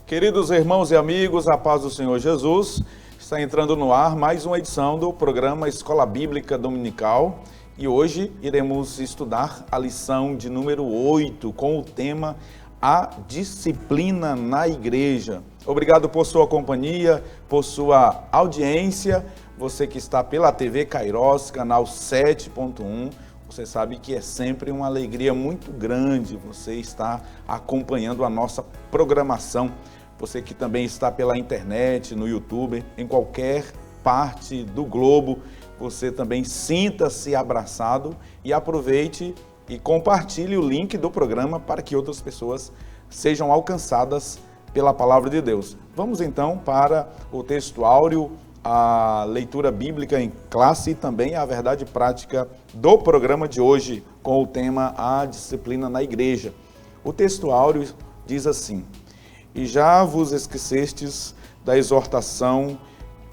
Queridos irmãos e amigos, a paz do Senhor Jesus, está entrando no ar mais uma edição do programa Escola Bíblica Dominical e hoje iremos estudar a lição de número 8 com o tema A Disciplina na Igreja. Obrigado por sua companhia, por sua audiência, você que está pela TV Kairos, canal 7.1, você sabe que é sempre uma alegria muito grande você estar acompanhando a nossa programação. Você que também está pela internet, no YouTube, em qualquer parte do globo, você também sinta-se abraçado e aproveite e compartilhe o link do programa para que outras pessoas sejam alcançadas pela palavra de Deus. Vamos então para o texto áureo, a leitura bíblica em classe e também a verdade prática do programa de hoje com o tema A Disciplina na Igreja. O texto áureo diz assim: E já vos esquecestes da exortação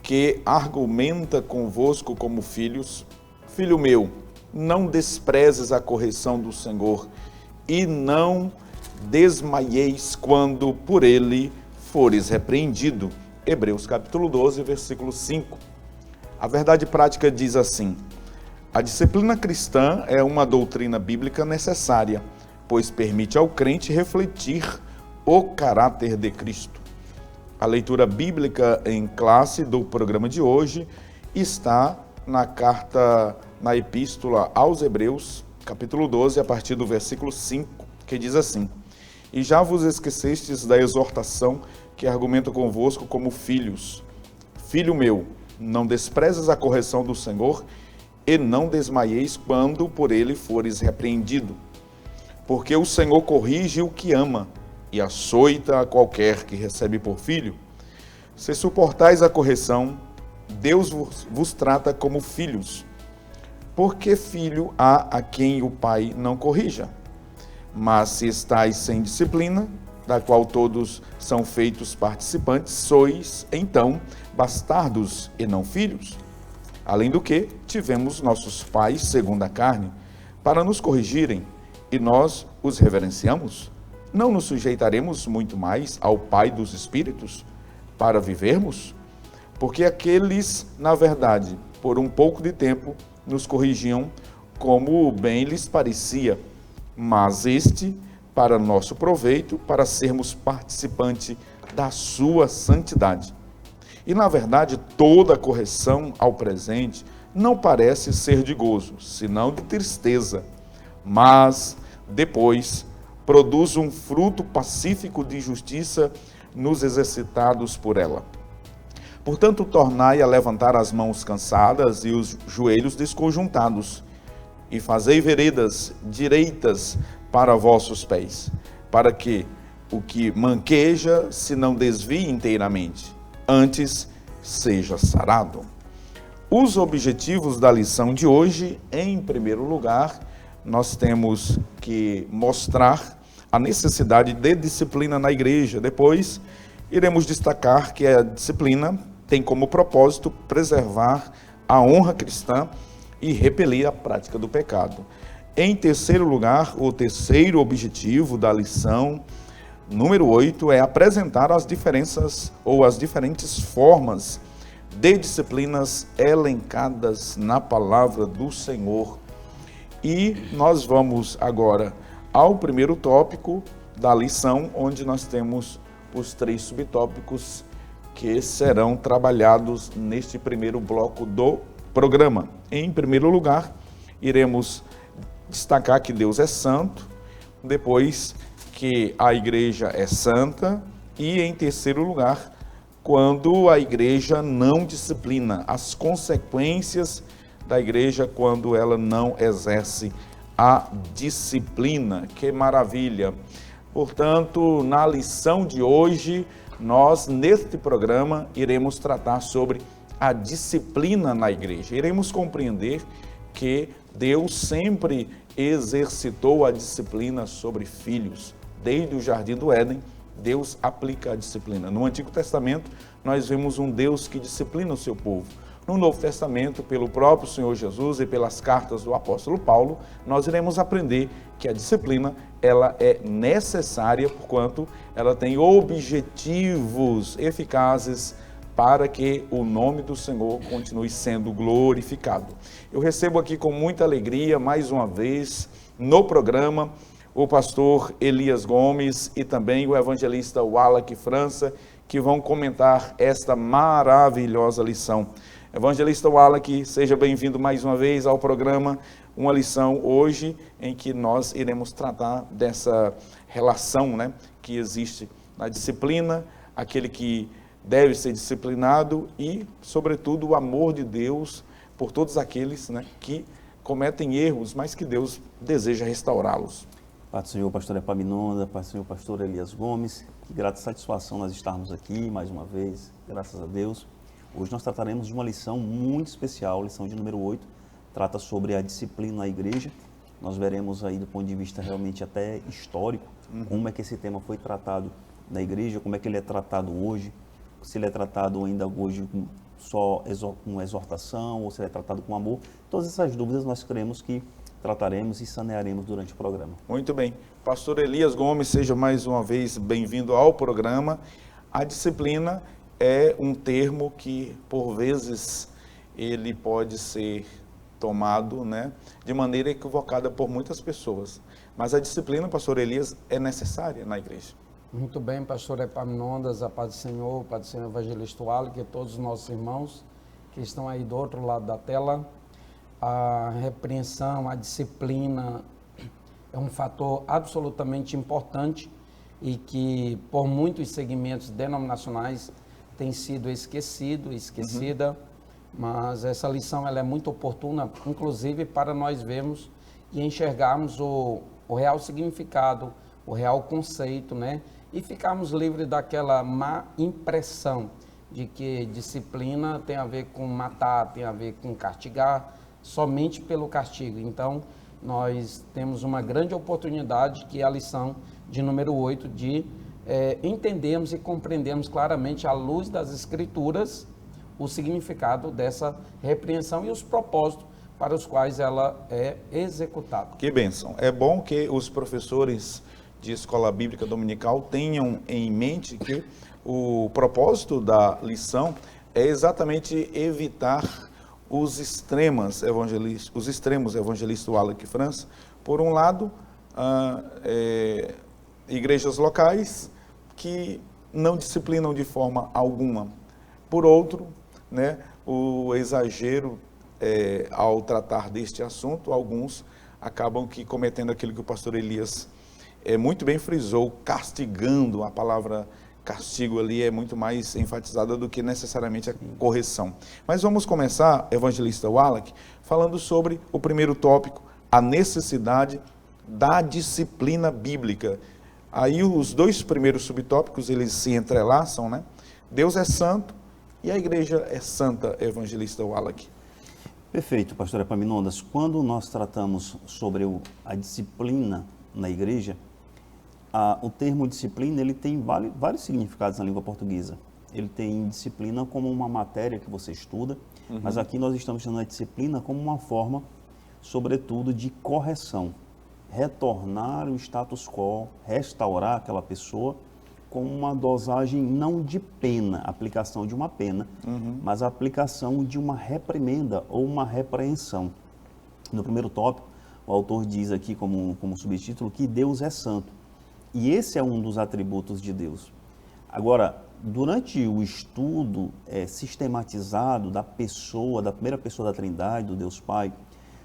que argumenta convosco como filhos? Filho meu, não desprezes a correção do Senhor e não desmaieis quando por ele fores repreendido. Hebreus capítulo 12, versículo 5. A verdade prática diz assim: a disciplina cristã é uma doutrina bíblica necessária, pois permite ao crente refletir o caráter de Cristo. A leitura bíblica em classe do programa de hoje está na epístola aos Hebreus, capítulo 12, a partir do versículo 5, que diz assim: E já vos esquecestes da exortação que argumenta convosco como filhos. Filho meu, não desprezes a correção do Senhor e não desmaieis quando por ele fores repreendido. Porque o Senhor corrige o que ama e açoita a qualquer que recebe por filho. Se suportais a correção, Deus vos trata como filhos. Porque filho há a quem o pai não corrija? Mas se estáis sem disciplina, da qual todos são feitos participantes, sois, então, bastardos e não filhos. Além do que, tivemos nossos pais, segundo a carne, para nos corrigirem, e nós os reverenciamos. Não nos sujeitaremos muito mais ao Pai dos Espíritos para vivermos? Porque aqueles, na verdade, por um pouco de tempo, nos corrigiam como bem lhes parecia, mas este, para nosso proveito, para sermos participantes da sua santidade. E, na verdade, toda correção ao presente não parece ser de gozo, senão de tristeza, mas depois produz um fruto pacífico de justiça nos exercitados por ela. Portanto, tornai a levantar as mãos cansadas e os joelhos desconjuntados, e fazei veredas direitas para vossos pés, para que o que manqueja se não desvie inteiramente, antes seja sarado. Os objetivos da lição de hoje, em primeiro lugar, nós temos que mostrar a necessidade de disciplina na igreja. Depois, iremos destacar que a disciplina tem como propósito preservar a honra cristã e repelir a prática do pecado. Em terceiro lugar, o terceiro objetivo da lição número 8 é apresentar as diferenças ou as diferentes formas de disciplinas elencadas na palavra do Senhor. E nós vamos agora ao primeiro tópico da lição, onde nós temos os 3 subtópicos que serão trabalhados neste primeiro bloco do programa. Em primeiro lugar, iremos destacar que Deus é santo, depois que a igreja é santa e, em terceiro lugar, quando a igreja não disciplina, as consequências da igreja quando ela não exerce a disciplina. Que maravilha! Portanto, na lição de hoje, nós, neste programa, iremos tratar sobre a disciplina na igreja. Iremos compreender que Deus sempre exercitou a disciplina sobre filhos. Desde o Jardim do Éden, Deus aplica a disciplina. No Antigo Testamento, nós vemos um Deus que disciplina o seu povo. No Novo Testamento, pelo próprio Senhor Jesus e pelas cartas do apóstolo Paulo, nós iremos aprender que a disciplina ela é necessária, porquanto ela tem objetivos eficazes para que o nome do Senhor continue sendo glorificado. Eu recebo aqui com muita alegria, mais uma vez, no programa, o pastor Elias Gomes e também o evangelista Wallace França, que vão comentar esta maravilhosa lição. Evangelista Wallace, seja bem-vindo mais uma vez ao programa, uma lição hoje em que nós iremos tratar dessa relação, né, que existe na disciplina, aquele que deve ser disciplinado e, sobretudo, o amor de Deus por todos aqueles, né, que cometem erros, mas que Deus deseja restaurá-los. Pai do Senhor, pastor Epaminondas, Pai do Senhor, pastor Elias Gomes, que grata satisfação nós estarmos aqui mais uma vez, graças a Deus. Hoje nós trataremos de uma lição muito especial, lição de número 8, trata sobre a disciplina na igreja. Nós veremos aí do ponto de vista realmente até histórico, como é que esse tema foi tratado na igreja, como é que ele é tratado hoje, se ele é tratado ainda hoje só com exortação ou se ele é tratado com amor. Todas essas dúvidas nós queremos que trataremos e sanearemos durante o programa. Muito bem. Pastor Elias Gomes, seja mais uma vez bem-vindo ao programa. A disciplina é um termo que, por vezes, ele pode ser tomado, né, de maneira equivocada por muitas pessoas. Mas a disciplina, pastor Elias, é necessária na igreja. Muito bem, pastor Epaminondas, a paz do Senhor, evangelista Wallace, e todos os nossos irmãos que estão aí do outro lado da tela. A repreensão, a disciplina é um fator absolutamente importante e que por muitos segmentos denominacionais tem sido esquecida, mas essa lição ela é muito oportuna, inclusive para nós vermos e enxergarmos o real significado, o real conceito, né? E ficarmos livres daquela má impressão de que disciplina tem a ver com matar, tem a ver com castigar, somente pelo castigo. Então, nós temos uma grande oportunidade, que é a lição de número 8, de entendermos e compreendermos claramente, à luz das Escrituras, o significado dessa repreensão e os propósitos para os quais ela é executada. Que bênção. É bom que os professores de escola bíblica dominical tenham em mente que o propósito da lição é exatamente evitar os extremos, evangelista Wallace França. Por um lado, igrejas locais que não disciplinam de forma alguma. Por outro, né, o exagero ao tratar deste assunto, alguns acabam cometendo aquilo que o pastor Elias muito bem frisou, castigando. A palavra castigo ali é muito mais enfatizada do que necessariamente a correção. Mas vamos começar, evangelista Wallace, falando sobre o primeiro tópico, a necessidade da disciplina bíblica. Aí os dois primeiros subtópicos, eles se entrelaçam, né? Deus é santo e a igreja é santa, evangelista Wallace. Perfeito, pastor Epaminondas. Quando nós tratamos sobre a disciplina na igreja, o termo disciplina ele tem vários significados na língua portuguesa. Ele tem disciplina como uma matéria que você estuda, mas aqui nós estamos chamando a disciplina como uma forma, sobretudo, de correção. Retornar o status quo, restaurar aquela pessoa com uma dosagem não de pena, aplicação de uma pena, mas a aplicação de uma reprimenda ou uma repreensão. No primeiro tópico, o autor diz aqui como subtítulo que Deus é santo. E esse é um dos atributos de Deus. Agora, durante o estudo sistematizado da primeira pessoa da Trindade, do Deus Pai,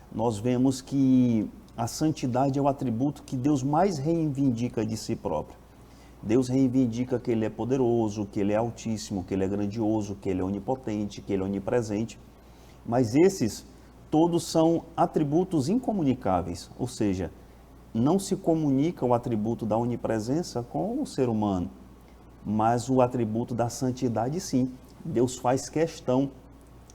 nós vemos que a santidade é o atributo que Deus mais reivindica de si próprio. Deus reivindica que Ele é poderoso, que Ele é altíssimo, que Ele é grandioso, que Ele é onipotente, que Ele é onipresente. Mas esses todos são atributos incomunicáveis, ou seja, não se comunica o atributo da onipresença com o ser humano, mas o atributo da santidade sim. Deus faz questão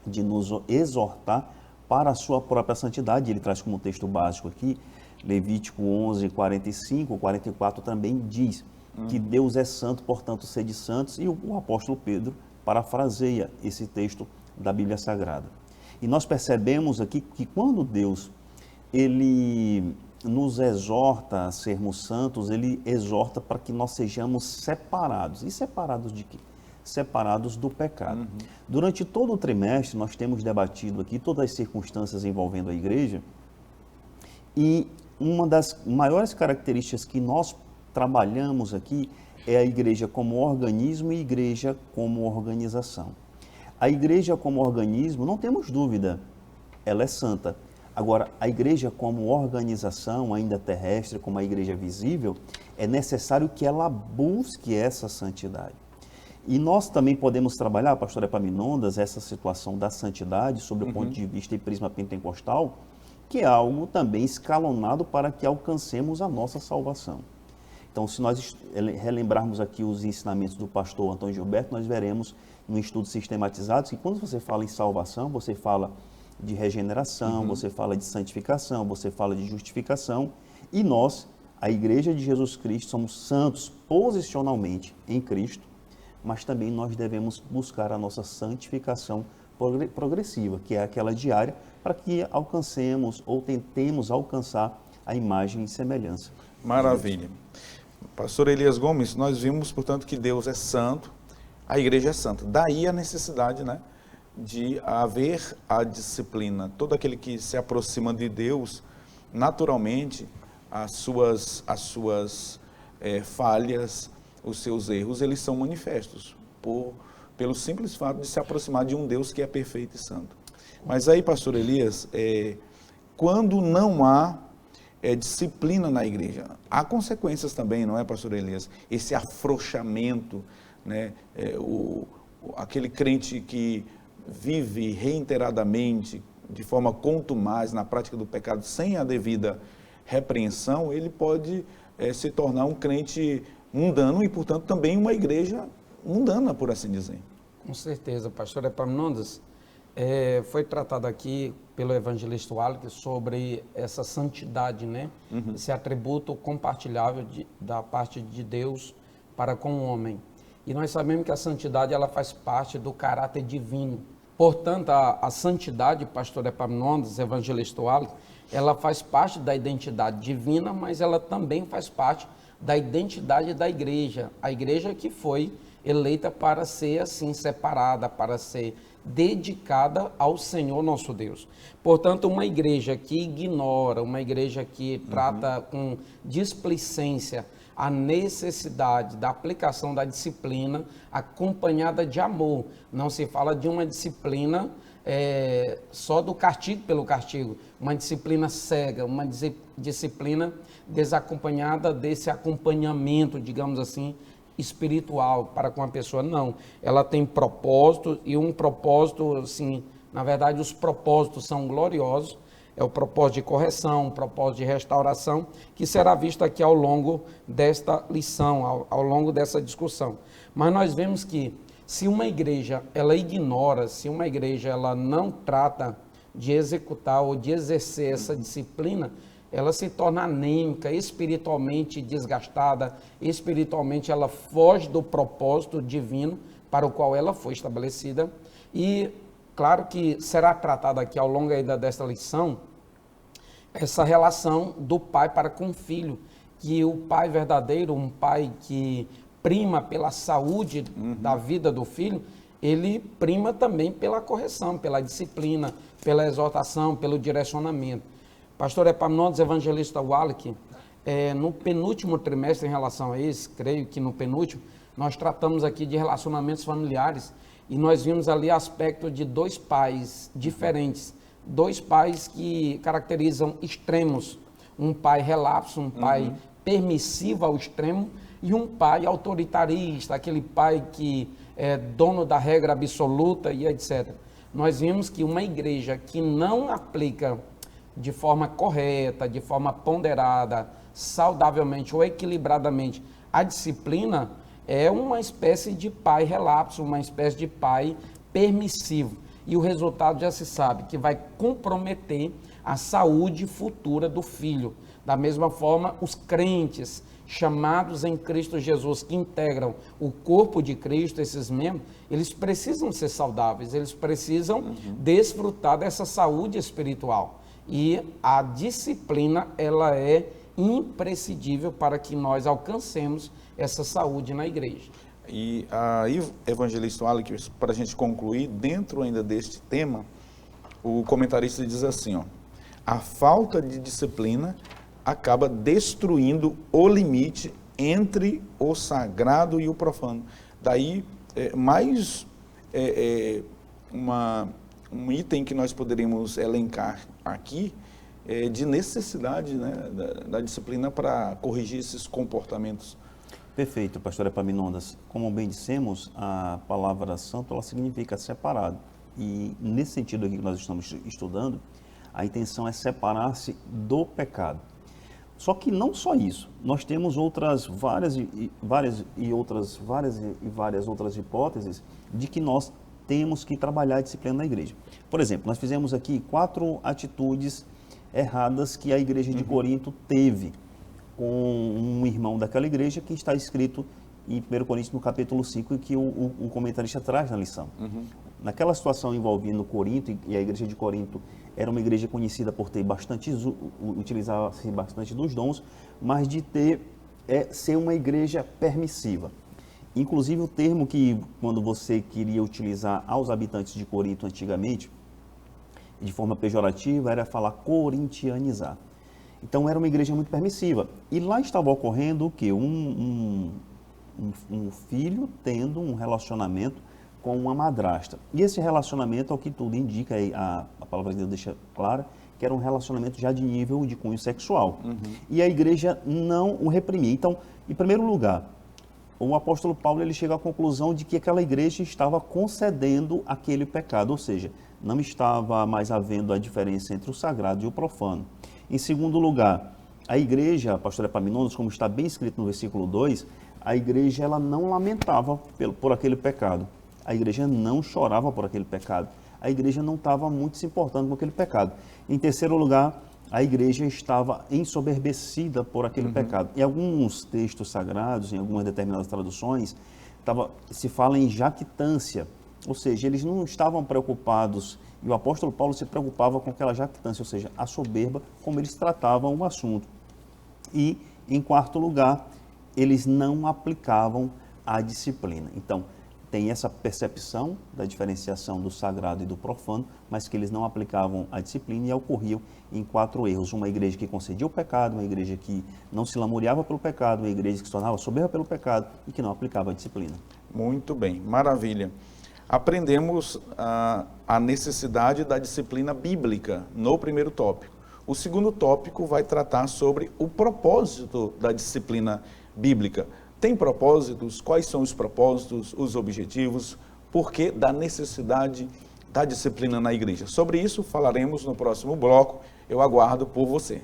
de nos exortar para a sua própria santidade. Ele traz como texto básico aqui, Levítico 11, 45, 44 também diz que Deus é santo, portanto sede santos, e o apóstolo Pedro parafraseia esse texto da Bíblia Sagrada. E nós percebemos aqui que quando Deus, ele nos exorta a sermos santos, ele exorta para que nós sejamos separados. E separados de quê? Separados do pecado. Durante todo o trimestre, nós temos debatido aqui todas as circunstâncias envolvendo a igreja, e uma das maiores características que nós trabalhamos aqui é a igreja como organismo e igreja como organização. A igreja como organismo, não temos dúvida, ela é santa. Agora, a igreja como organização, ainda terrestre, como a igreja visível, é necessário que ela busque essa santidade. E nós também podemos trabalhar, pastor Epaminondas, essa situação da santidade sob o ponto de vista e prisma pentecostal, que é algo também escalonado para que alcancemos a nossa salvação. Então, se nós relembrarmos aqui os ensinamentos do pastor Antônio Gilberto, nós veremos no estudo sistematizado que quando você fala em salvação, você fala de regeneração, você fala de santificação, você fala de justificação, e nós, a Igreja de Jesus Cristo, somos santos posicionalmente em Cristo, mas também nós devemos buscar a nossa santificação progressiva, que é aquela diária, para que alcancemos ou tentemos alcançar a imagem e semelhança. Maravilha. Pastor Elias Gomes, nós vimos, portanto, que Deus é santo, a igreja é santa. Daí a necessidade, né, de haver a disciplina. Todo aquele que se aproxima de Deus, naturalmente, as suas falhas, os seus erros, eles são manifestos pelo simples fato de se aproximar de um Deus que é perfeito e santo. Mas aí, pastor Elias, quando não há disciplina na igreja, há consequências também, não é, pastor Elias? Esse afrouxamento, né? Aquele crente que vive reiteradamente, de forma contumaz, na prática do pecado, sem a devida repreensão, ele pode se tornar um crente mundano e, portanto, também uma igreja mundana, por assim dizer. Com certeza, pastor Epaminondas. Foi tratado aqui pelo evangelista Wallace sobre essa santidade, né? Esse atributo compartilhável da parte de Deus para com o homem. E nós sabemos que a santidade ela faz parte do caráter divino. Portanto, a santidade, pastor Epaminondas, evangelista Wallace, ela faz parte da identidade divina, mas ela também faz parte da identidade da igreja. A igreja que foi eleita para ser assim separada, para ser dedicada ao Senhor nosso Deus. Portanto, uma igreja que ignora, uma igreja que trata com displicência a necessidade da aplicação da disciplina acompanhada de amor. Não se fala de uma disciplina só do castigo pelo castigo, uma disciplina cega, uma disciplina desacompanhada desse acompanhamento, digamos assim, espiritual para com a pessoa. Não, ela tem propósito, e um propósito, assim, na verdade os propósitos são gloriosos, é o propósito de correção, o propósito de restauração, que será visto aqui ao longo desta lição, ao longo dessa discussão. Mas nós vemos que se uma igreja, ela ignora, se uma igreja, ela não trata de executar ou de exercer essa disciplina, ela se torna anêmica, espiritualmente desgastada, espiritualmente ela foge do propósito divino para o qual ela foi estabelecida. E claro que será tratada aqui ao longo ainda desta lição essa relação do pai para com o filho, que o pai verdadeiro, um pai que prima pela saúde da vida do filho, ele prima também pela correção, pela disciplina, pela exortação, pelo direcionamento. Pastor Epaminondas, evangelista Wallace, no penúltimo trimestre em relação a esse, creio que no penúltimo, nós tratamos aqui de relacionamentos familiares e nós vimos ali aspecto de dois pais diferentes, dois pais que caracterizam extremos, um pai relapso, um pai permissivo ao extremo e um pai autoritarista, aquele pai que é dono da regra absoluta e etc. Nós vimos que uma igreja que não aplica de forma correta, de forma ponderada, saudavelmente ou equilibradamente a disciplina, é uma espécie de pai relapso, uma espécie de pai permissivo. E o resultado já se sabe, que vai comprometer a saúde futura do filho. Da mesma forma, os crentes chamados em Cristo Jesus, que integram o corpo de Cristo, esses membros, eles precisam ser saudáveis, eles precisam desfrutar dessa saúde espiritual. E a disciplina, ela é imprescindível para que nós alcancemos essa saúde na igreja. E aí, evangelista Alex, para a gente concluir, dentro ainda deste tema, o comentarista diz assim, ó, a falta de disciplina acaba destruindo o limite entre o sagrado e o profano. Daí, um item que nós poderíamos elencar aqui de necessidade, né, da disciplina para corrigir esses comportamentos. Perfeito, pastor Epaminondas. Como bem dissemos, a palavra santo, ela significa separado. E nesse sentido aqui que nós estamos estudando, a intenção é separar-se do pecado. Só que não só isso, nós temos várias outras hipóteses de que nós temos que trabalhar a disciplina na igreja. Por exemplo, nós fizemos aqui 4 atitudes erradas que a igreja de Corinto teve com um irmão daquela igreja, que está escrito em 1 Coríntios no capítulo 5, que o comentarista traz na lição. Naquela situação envolvendo Corinto, e a igreja de Corinto era uma igreja conhecida por ter utilizar-se bastante dos dons, mas de ser uma igreja permissiva. Inclusive o termo que, quando você queria utilizar aos habitantes de Corinto antigamente, de forma pejorativa, era falar corintianizar. Então era uma igreja muito permissiva. E lá estava ocorrendo o quê? Um filho tendo um relacionamento com uma madrasta. E esse relacionamento, ao que tudo indica, a palavra de Deus deixa clara, que era um relacionamento já de nível de cunho sexual. E a igreja não o reprimia. Então, em primeiro lugar, o apóstolo Paulo ele chega à conclusão de que aquela igreja estava concedendo aquele pecado, ou seja, não estava mais havendo a diferença entre o sagrado e o profano. Em segundo lugar, a igreja, pastor Epaminondas, como está bem escrito no versículo 2, a igreja ela não lamentava por aquele pecado. A igreja não chorava por aquele pecado. A igreja não estava muito se importando com aquele pecado. Em terceiro lugar, a igreja estava ensoberbecida por aquele pecado. Em alguns textos sagrados, em algumas determinadas traduções, se fala em jactância. Ou seja, eles não estavam preocupados, e o apóstolo Paulo se preocupava com aquela jactância, ou seja, a soberba, como eles tratavam o assunto. E, em quarto lugar, eles não aplicavam a disciplina. Então, tem essa percepção da diferenciação do sagrado e do profano, mas que eles não aplicavam a disciplina e ocorriam em 4 erros. Uma igreja que concedia o pecado, uma igreja que não se lamuriava pelo pecado, uma igreja que se tornava soberba pelo pecado e que não aplicava a disciplina. Muito bem, maravilha. Aprendemos a necessidade da disciplina bíblica no primeiro tópico. O segundo tópico vai tratar sobre o propósito da disciplina bíblica. Tem propósitos? Quais são os propósitos, os objetivos? Por que da necessidade da disciplina na igreja? Sobre isso falaremos no próximo bloco. Eu aguardo por você.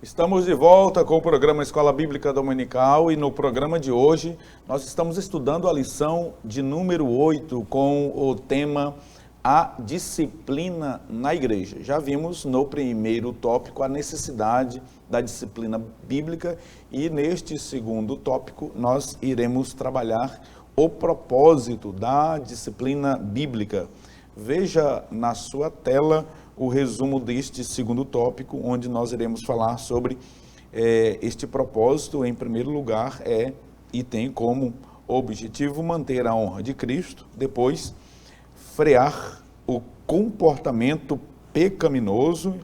Estamos de volta com o programa Escola Bíblica Dominical e no programa de hoje nós estamos estudando a lição de número 8 com o tema A Disciplina na Igreja. Já vimos no primeiro tópico a necessidade da disciplina bíblica e neste segundo tópico nós iremos trabalhar o propósito da disciplina bíblica. Veja na sua tela o resumo deste segundo tópico, onde nós iremos falar sobre este propósito. Em primeiro lugar, e tem como objetivo manter a honra de Cristo, depois frear o comportamento pecaminoso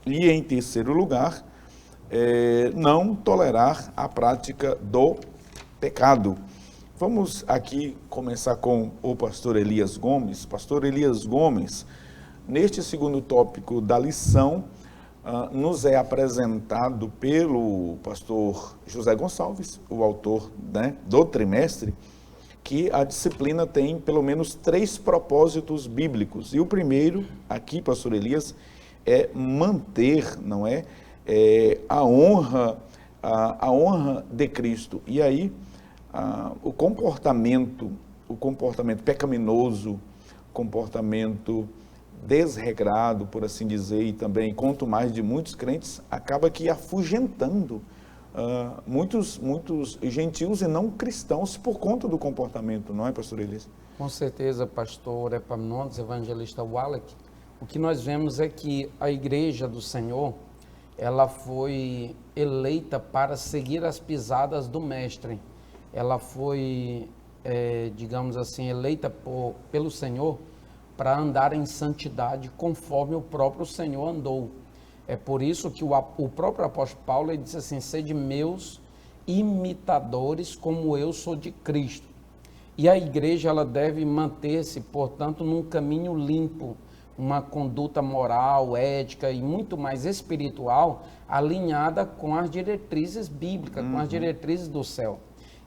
e, em terceiro lugar, não tolerar a prática do pecado. Vamos aqui começar com o pastor Elias Gomes. Pastor Elias Gomes, neste segundo tópico da lição, nos é apresentado pelo pastor José Gonçalves, o autor, né, do trimestre, que a disciplina tem pelo menos 3 propósitos bíblicos. E o primeiro, aqui, pastor Elias, é manter, não é? A honra de Cristo. E aí, o comportamento pecaminoso, comportamento desregrado, por assim dizer, e também, quanto mais de muitos crentes, acaba que afugentando muitos gentios e não cristãos por conta do comportamento, não é, pastor Elias? Com certeza, pastor Epaminondas, evangelista Wallach, o que nós vemos é que a igreja do Senhor, ela foi eleita para seguir as pisadas do mestre. Ela foi, digamos assim, eleita pelo Senhor para andar em santidade conforme o próprio Senhor andou. É por isso que o próprio apóstolo Paulo ele disse assim: sede meus imitadores como eu sou de Cristo. E a igreja ela deve manter-se, portanto, num caminho limpo, uma conduta moral, ética e muito mais espiritual, alinhada com as diretrizes bíblicas, com as diretrizes do céu.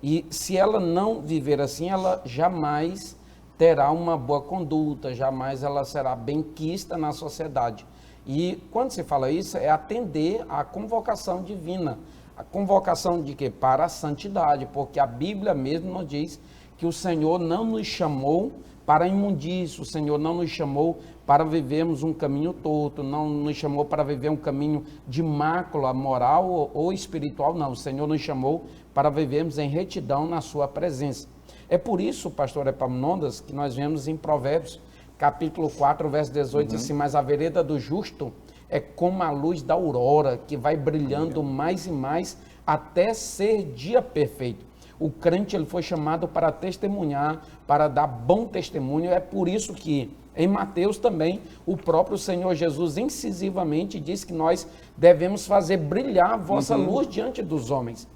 E se ela não viver assim, ela jamais terá uma boa conduta, jamais ela será benquista na sociedade. E quando se fala isso, é atender à convocação divina. A convocação de quê? Para a santidade, porque a Bíblia mesmo nos diz que o Senhor não nos chamou para a imundícia, o Senhor não nos chamou para vivermos um caminho torto, não nos chamou para viver um caminho de mácula moral ou espiritual, não. O Senhor nos chamou para vivermos em retidão na sua presença. É por isso, pastor Epaminondas, que nós vemos em Provérbios, capítulo 4, verso 18, assim: mas a vereda do justo é como a luz da aurora, que vai brilhando mais e mais até ser dia perfeito. O crente ele foi chamado para testemunhar, para dar bom testemunho. É por isso que em Mateus também o próprio Senhor Jesus incisivamente diz que nós devemos fazer brilhar a vossa luz diante dos homens.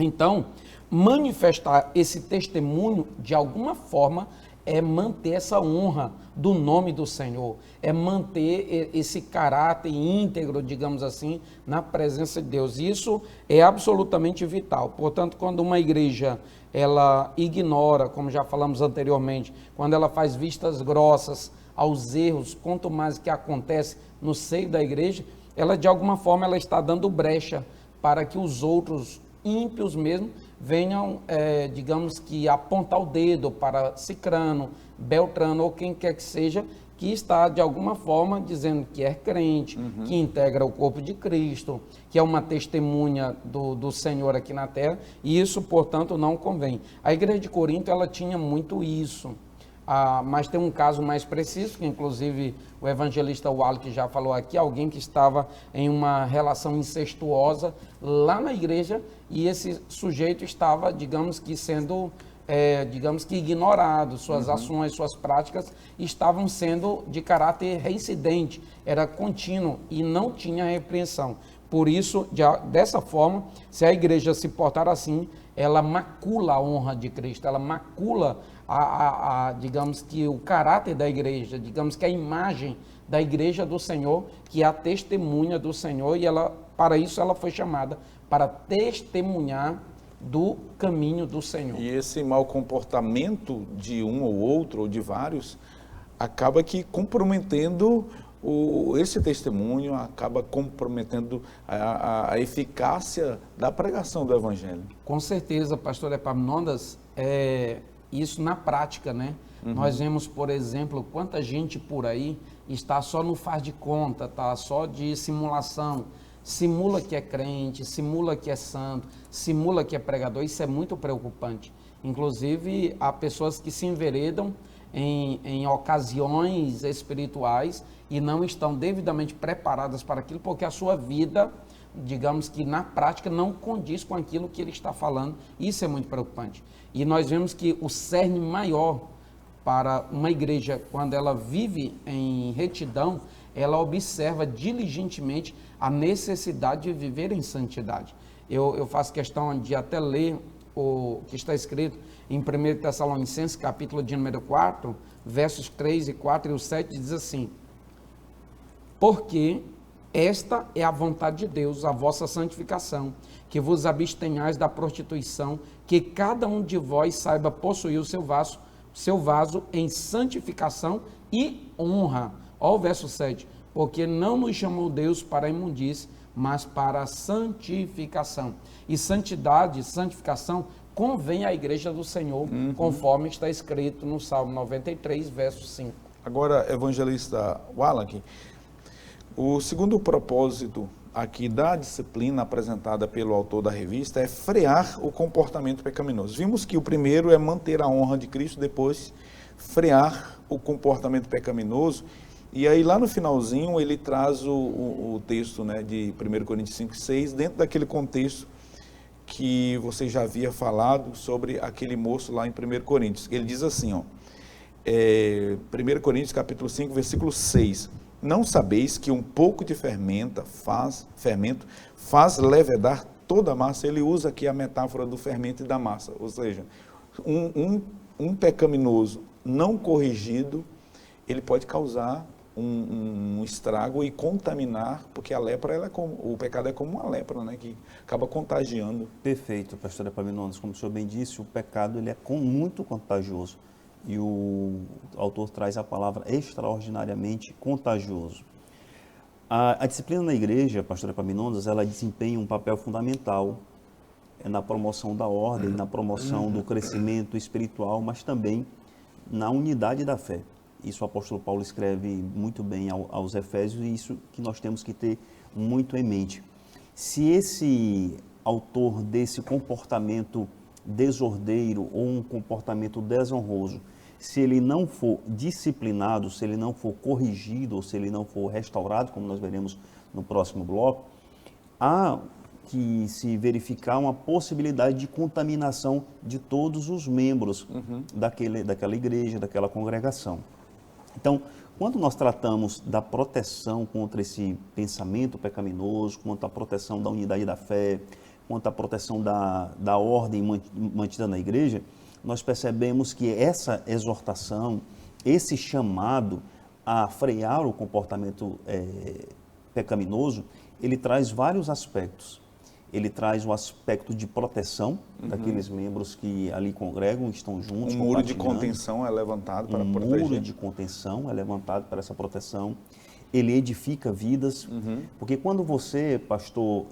Então, manifestar esse testemunho de alguma forma é manter essa honra do nome do Senhor, é manter esse caráter íntegro, digamos assim, na presença de Deus. Isso é absolutamente vital. Portanto, quando uma igreja ela ignora, como já falamos anteriormente, quando ela faz vistas grossas aos erros, quanto mais que acontece no seio da igreja, ela de alguma forma ela está dando brecha para que os outros ímpios mesmo venham, digamos que, apontar o dedo para Cicrano, Beltrano ou quem quer que seja, que está de alguma forma dizendo que é crente, que integra o corpo de Cristo, que é uma testemunha do Senhor aqui na terra, e isso, portanto, não convém. A igreja de Corinto, ela tinha muito isso. Mas tem um caso mais preciso, que inclusive o evangelista Wallach já falou aqui, alguém que estava em uma relação incestuosa lá na igreja, e esse sujeito estava, digamos que, sendo, ignorado, suas ações, suas práticas estavam sendo de caráter reincidente, era contínuo e não tinha repreensão. Por isso, dessa forma, se a igreja se portar assim, ela macula a honra de Cristo, ela macula digamos que o caráter da igreja, digamos que a imagem da igreja do Senhor, que é a testemunha do Senhor, e ela, para isso ela foi chamada, para testemunhar do caminho do Senhor. E esse mau comportamento de um ou outro, ou de vários, acaba que comprometendo esse testemunho, acaba comprometendo a eficácia da pregação do Evangelho. Com certeza, pastor Epaminondas, isso na prática, né? Nós vemos, por exemplo, quanta gente por aí está só no faz de conta, tá só de simulação, simula que é crente, simula que é santo, simula que é pregador. Isso é muito preocupante. Inclusive, há pessoas que se enveredam em ocasiões espirituais e não estão devidamente preparadas para aquilo, porque a sua vida, digamos que na prática, não condiz com aquilo que ele está falando. Isso é muito preocupante. E nós vemos que o cerne maior para uma igreja, quando ela vive em retidão, ela observa diligentemente a necessidade de viver em santidade. Eu faço questão de até ler o que está escrito em 1 Tessalonicenses, capítulo de número 4, versos 3 e 4 e o 7, diz assim: porque Esta é a vontade de Deus, a vossa santificação, que vos abstenhais da prostituição, que cada um de vós saiba possuir o seu vaso em santificação e honra. Olha o verso 7. Porque não nos chamou Deus para a imundície, mas para a santificação. E santidade, santificação, convém à igreja do Senhor, conforme está escrito no Salmo 93, verso 5. Agora, evangelista Wallach, o segundo propósito aqui da disciplina apresentada pelo autor da revista é frear o comportamento pecaminoso. Vimos que o primeiro é manter a honra de Cristo, depois frear o comportamento pecaminoso. E aí lá no finalzinho ele traz o texto, né, de 1 Coríntios 5,6, dentro daquele contexto que você já havia falado sobre aquele moço lá em 1 Coríntios. Ele diz assim, 1 Coríntios capítulo 5, versículo 6, não sabeis que um pouco de fermento faz levedar toda a massa? Ele usa aqui a metáfora do fermento e da massa, ou seja, um pecaminoso não corrigido, ele pode causar um estrago e contaminar, porque a lepra, o pecado é como uma lepra, né, que acaba contagiando. Perfeito, pastor Epaminondas, como o senhor bem disse, o pecado ele é muito contagioso e o autor traz a palavra extraordinariamente contagioso. A disciplina na igreja, pastor Epaminondas, ela desempenha um papel fundamental na promoção da ordem, na promoção do crescimento espiritual, mas também na unidade da fé. Isso o apóstolo Paulo escreve muito bem aos Efésios e isso que nós temos que ter muito em mente. Se esse autor desse comportamento desordeiro ou um comportamento desonroso, se ele não for disciplinado, se ele não for corrigido ou se ele não for restaurado, como nós veremos no próximo bloco, há que se verificar uma possibilidade de contaminação de todos os membros daquela igreja, daquela congregação. Então, quando nós tratamos da proteção contra esse pensamento pecaminoso, quanto à proteção da unidade da fé, quanto à proteção da ordem mantida na igreja, nós percebemos que essa exortação, esse chamado a frear o comportamento pecaminoso, ele traz vários aspectos. Ele traz o aspecto de proteção daqueles membros que ali congregam, estão juntos. Um muro de contenção é levantado para proteger. Um muro de contenção é levantado para essa proteção. Ele edifica vidas, porque quando você, pastor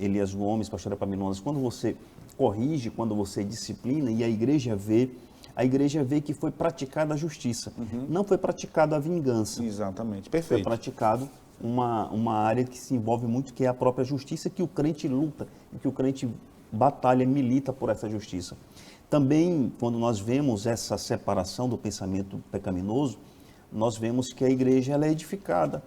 Elias Gomes, pastor Epaminondas, quando você corrige, quando você disciplina e a igreja vê que foi praticada a justiça, não foi praticada a vingança. Exatamente, perfeito. Foi praticado uma área que se envolve muito, que é a própria justiça, que o crente luta, que o crente batalha, milita por essa justiça. Também, quando nós vemos essa separação do pensamento pecaminoso, nós vemos que a igreja ela é edificada,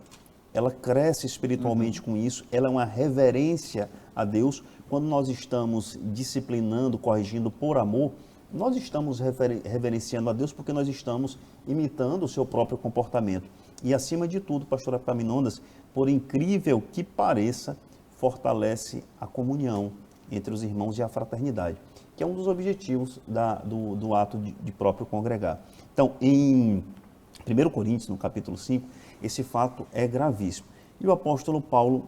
ela cresce espiritualmente com isso, ela é uma reverência a Deus. Quando nós estamos disciplinando, corrigindo por amor, nós estamos reverenciando a Deus porque nós estamos imitando o seu próprio comportamento. E, acima de tudo, pastor Epaminondas, por incrível que pareça, fortalece a comunhão entre os irmãos e a fraternidade, que é um dos objetivos do ato de próprio congregar. Então, em 1 Coríntios, no capítulo 5, esse fato é gravíssimo. E o apóstolo Paulo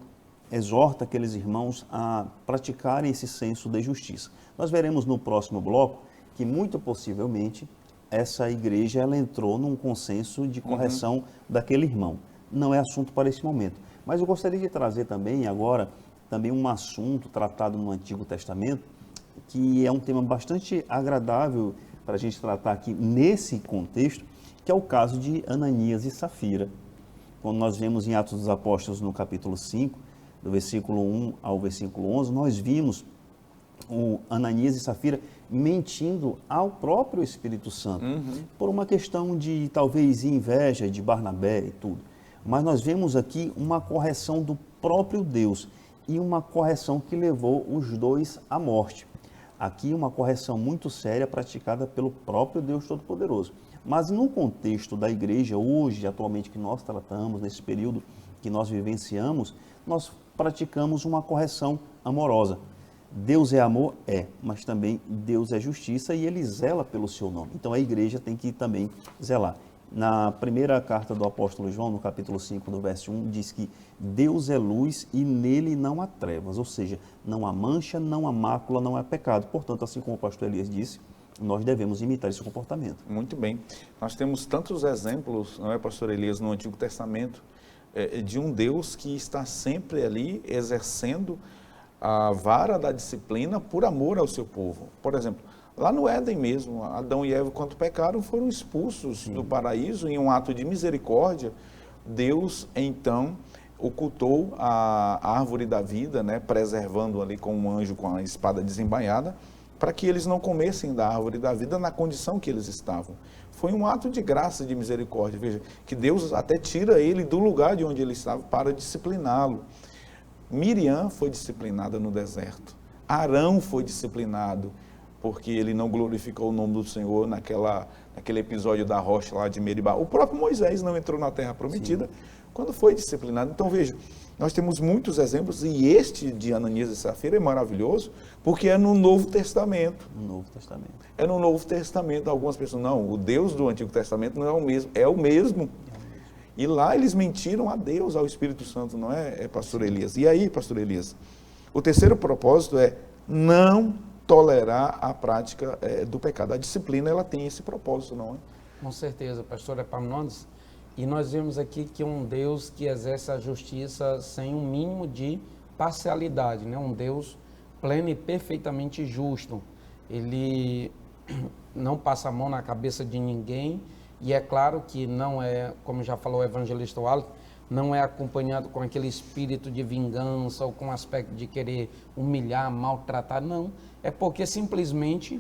exorta aqueles irmãos a praticarem esse senso de justiça. Nós veremos no próximo bloco que, muito possivelmente, essa igreja ela entrou num consenso de correção daquele irmão. Não é assunto para esse momento. Mas eu gostaria de trazer também agora um assunto tratado no Antigo Testamento, que é um tema bastante agradável para a gente tratar aqui nesse contexto, que é o caso de Ananias e Safira. Quando nós vemos em Atos dos Apóstolos, no capítulo 5, do versículo 1 ao versículo 11, nós vimos o Ananias e Safira mentindo ao próprio Espírito Santo, por uma questão de, talvez, inveja de Barnabé e tudo. Mas nós vemos aqui uma correção do próprio Deus e uma correção que levou os dois à morte. Aqui uma correção muito séria praticada pelo próprio Deus Todo-Poderoso. Mas no contexto da igreja, hoje, atualmente, que nós tratamos, nesse período que nós vivenciamos, nós praticamos uma correção amorosa. Deus é amor? É, mas também Deus é justiça e Ele zela pelo seu nome. Então a igreja tem que também zelar. Na primeira carta do apóstolo João, no capítulo 5, do verso 1, diz que Deus é luz e nele não há trevas, ou seja, não há mancha, não há mácula, não há pecado. Portanto, assim como o pastor Elias disse, nós devemos imitar esse comportamento. Muito bem. Nós temos tantos exemplos, não é, pastor Elias, no Antigo Testamento, de um Deus que está sempre ali exercendo a vara da disciplina por amor ao seu povo. Por exemplo, lá no Éden mesmo, Adão e Eva, quando pecaram, foram expulsos do paraíso em um ato de misericórdia. Deus, então, ocultou a árvore da vida, né, preservando ali com um anjo com a espada desembainhada, para que eles não comessem da árvore da vida na condição que eles estavam. Foi um ato de graça e de misericórdia. Veja, que Deus até tira ele do lugar de onde ele estava para discipliná-lo. Miriam foi disciplinada no deserto. Arão foi disciplinado porque ele não glorificou o nome do Senhor naquele episódio da rocha lá de Meribá. O próprio Moisés não entrou na terra prometida quando foi disciplinado. Então, veja, nós temos muitos exemplos e este de Ananias e Safira é maravilhoso porque é no Novo Testamento. No Novo Testamento. É no Novo Testamento. Algumas pessoas, não, o Deus do Antigo Testamento não é o mesmo, é o mesmo. E lá eles mentiram a Deus, ao Espírito Santo, não é, pastor Elias? E aí, pastor Elias, o terceiro propósito é não tolerar a prática do pecado. A disciplina, ela tem esse propósito, não é? Com certeza, pastor Epaminondas. E nós vemos aqui que é um Deus que exerce a justiça sem um mínimo de parcialidade, né? Um Deus pleno e perfeitamente justo. Ele não passa a mão na cabeça de ninguém e é claro que não é, como já falou o evangelista Wallace, não é acompanhado com aquele espírito de vingança ou com o aspecto de querer humilhar, maltratar, não. É porque simplesmente,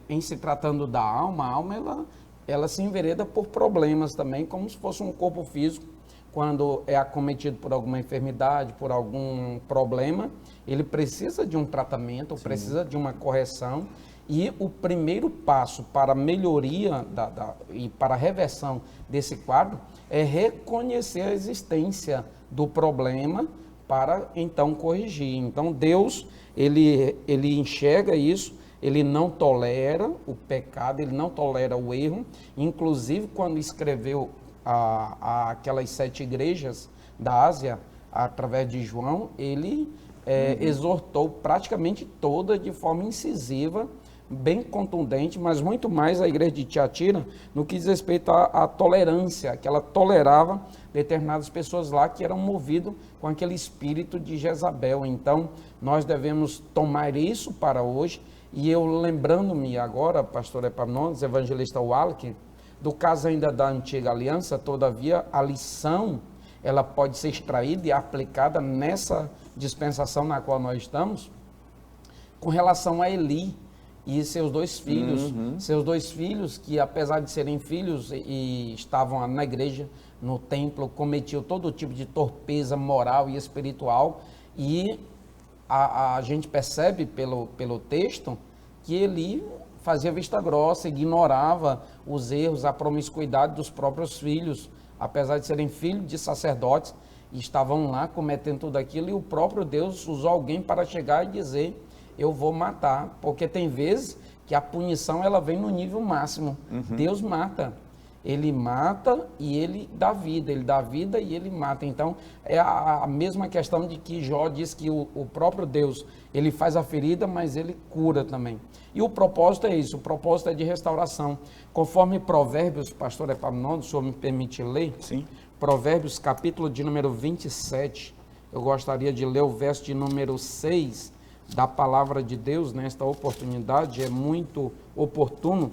em se tratando da alma, a alma ela se envereda por problemas também, como se fosse um corpo físico. Quando é acometido por alguma enfermidade, por algum problema, ele precisa de um tratamento, precisa de uma correção. E o primeiro passo para a melhoria e para a reversão desse quadro é reconhecer a existência do problema para então corrigir. Então Deus, ele enxerga isso, ele não tolera o pecado, ele não tolera o erro. Inclusive, quando escreveu aquelas 7 igrejas da Ásia, através de João, ele exortou praticamente toda de forma incisiva, bem contundente, mas muito mais a igreja de Tiatira no que diz respeito à tolerância, que ela tolerava determinadas pessoas lá que eram movidas com aquele espírito de Jezabel. Então, nós devemos tomar isso para hoje. E eu lembrando-me agora, pastor Epaminondas, evangelista Wallace, do caso ainda da antiga aliança, todavia a lição ela pode ser extraída e aplicada nessa dispensação na qual nós estamos, com relação a Eli e seus 2 filhos. Seus 2 filhos que, apesar de serem filhos e estavam na igreja, no templo, cometiam todo tipo de torpeza moral e espiritual. E a gente percebe pelo texto que Eli fazia vista grossa, ignorava os erros, a promiscuidade dos próprios filhos, apesar de serem filhos de sacerdotes, e estavam lá cometendo tudo aquilo, e o próprio Deus usou alguém para chegar e dizer: eu vou matar, porque tem vezes que a punição ela vem no nível máximo. Deus mata, ele mata e ele dá vida e ele mata. Então é a mesma questão de que Jó diz que o próprio Deus, ele faz a ferida, mas ele cura também. E o propósito é isso, o propósito é de restauração. Conforme Provérbios, pastor Epaminondas, o senhor me permite ler? Sim. Provérbios, capítulo de número 27, eu gostaria de ler o verso de número 6 da palavra de Deus nesta oportunidade, é muito oportuno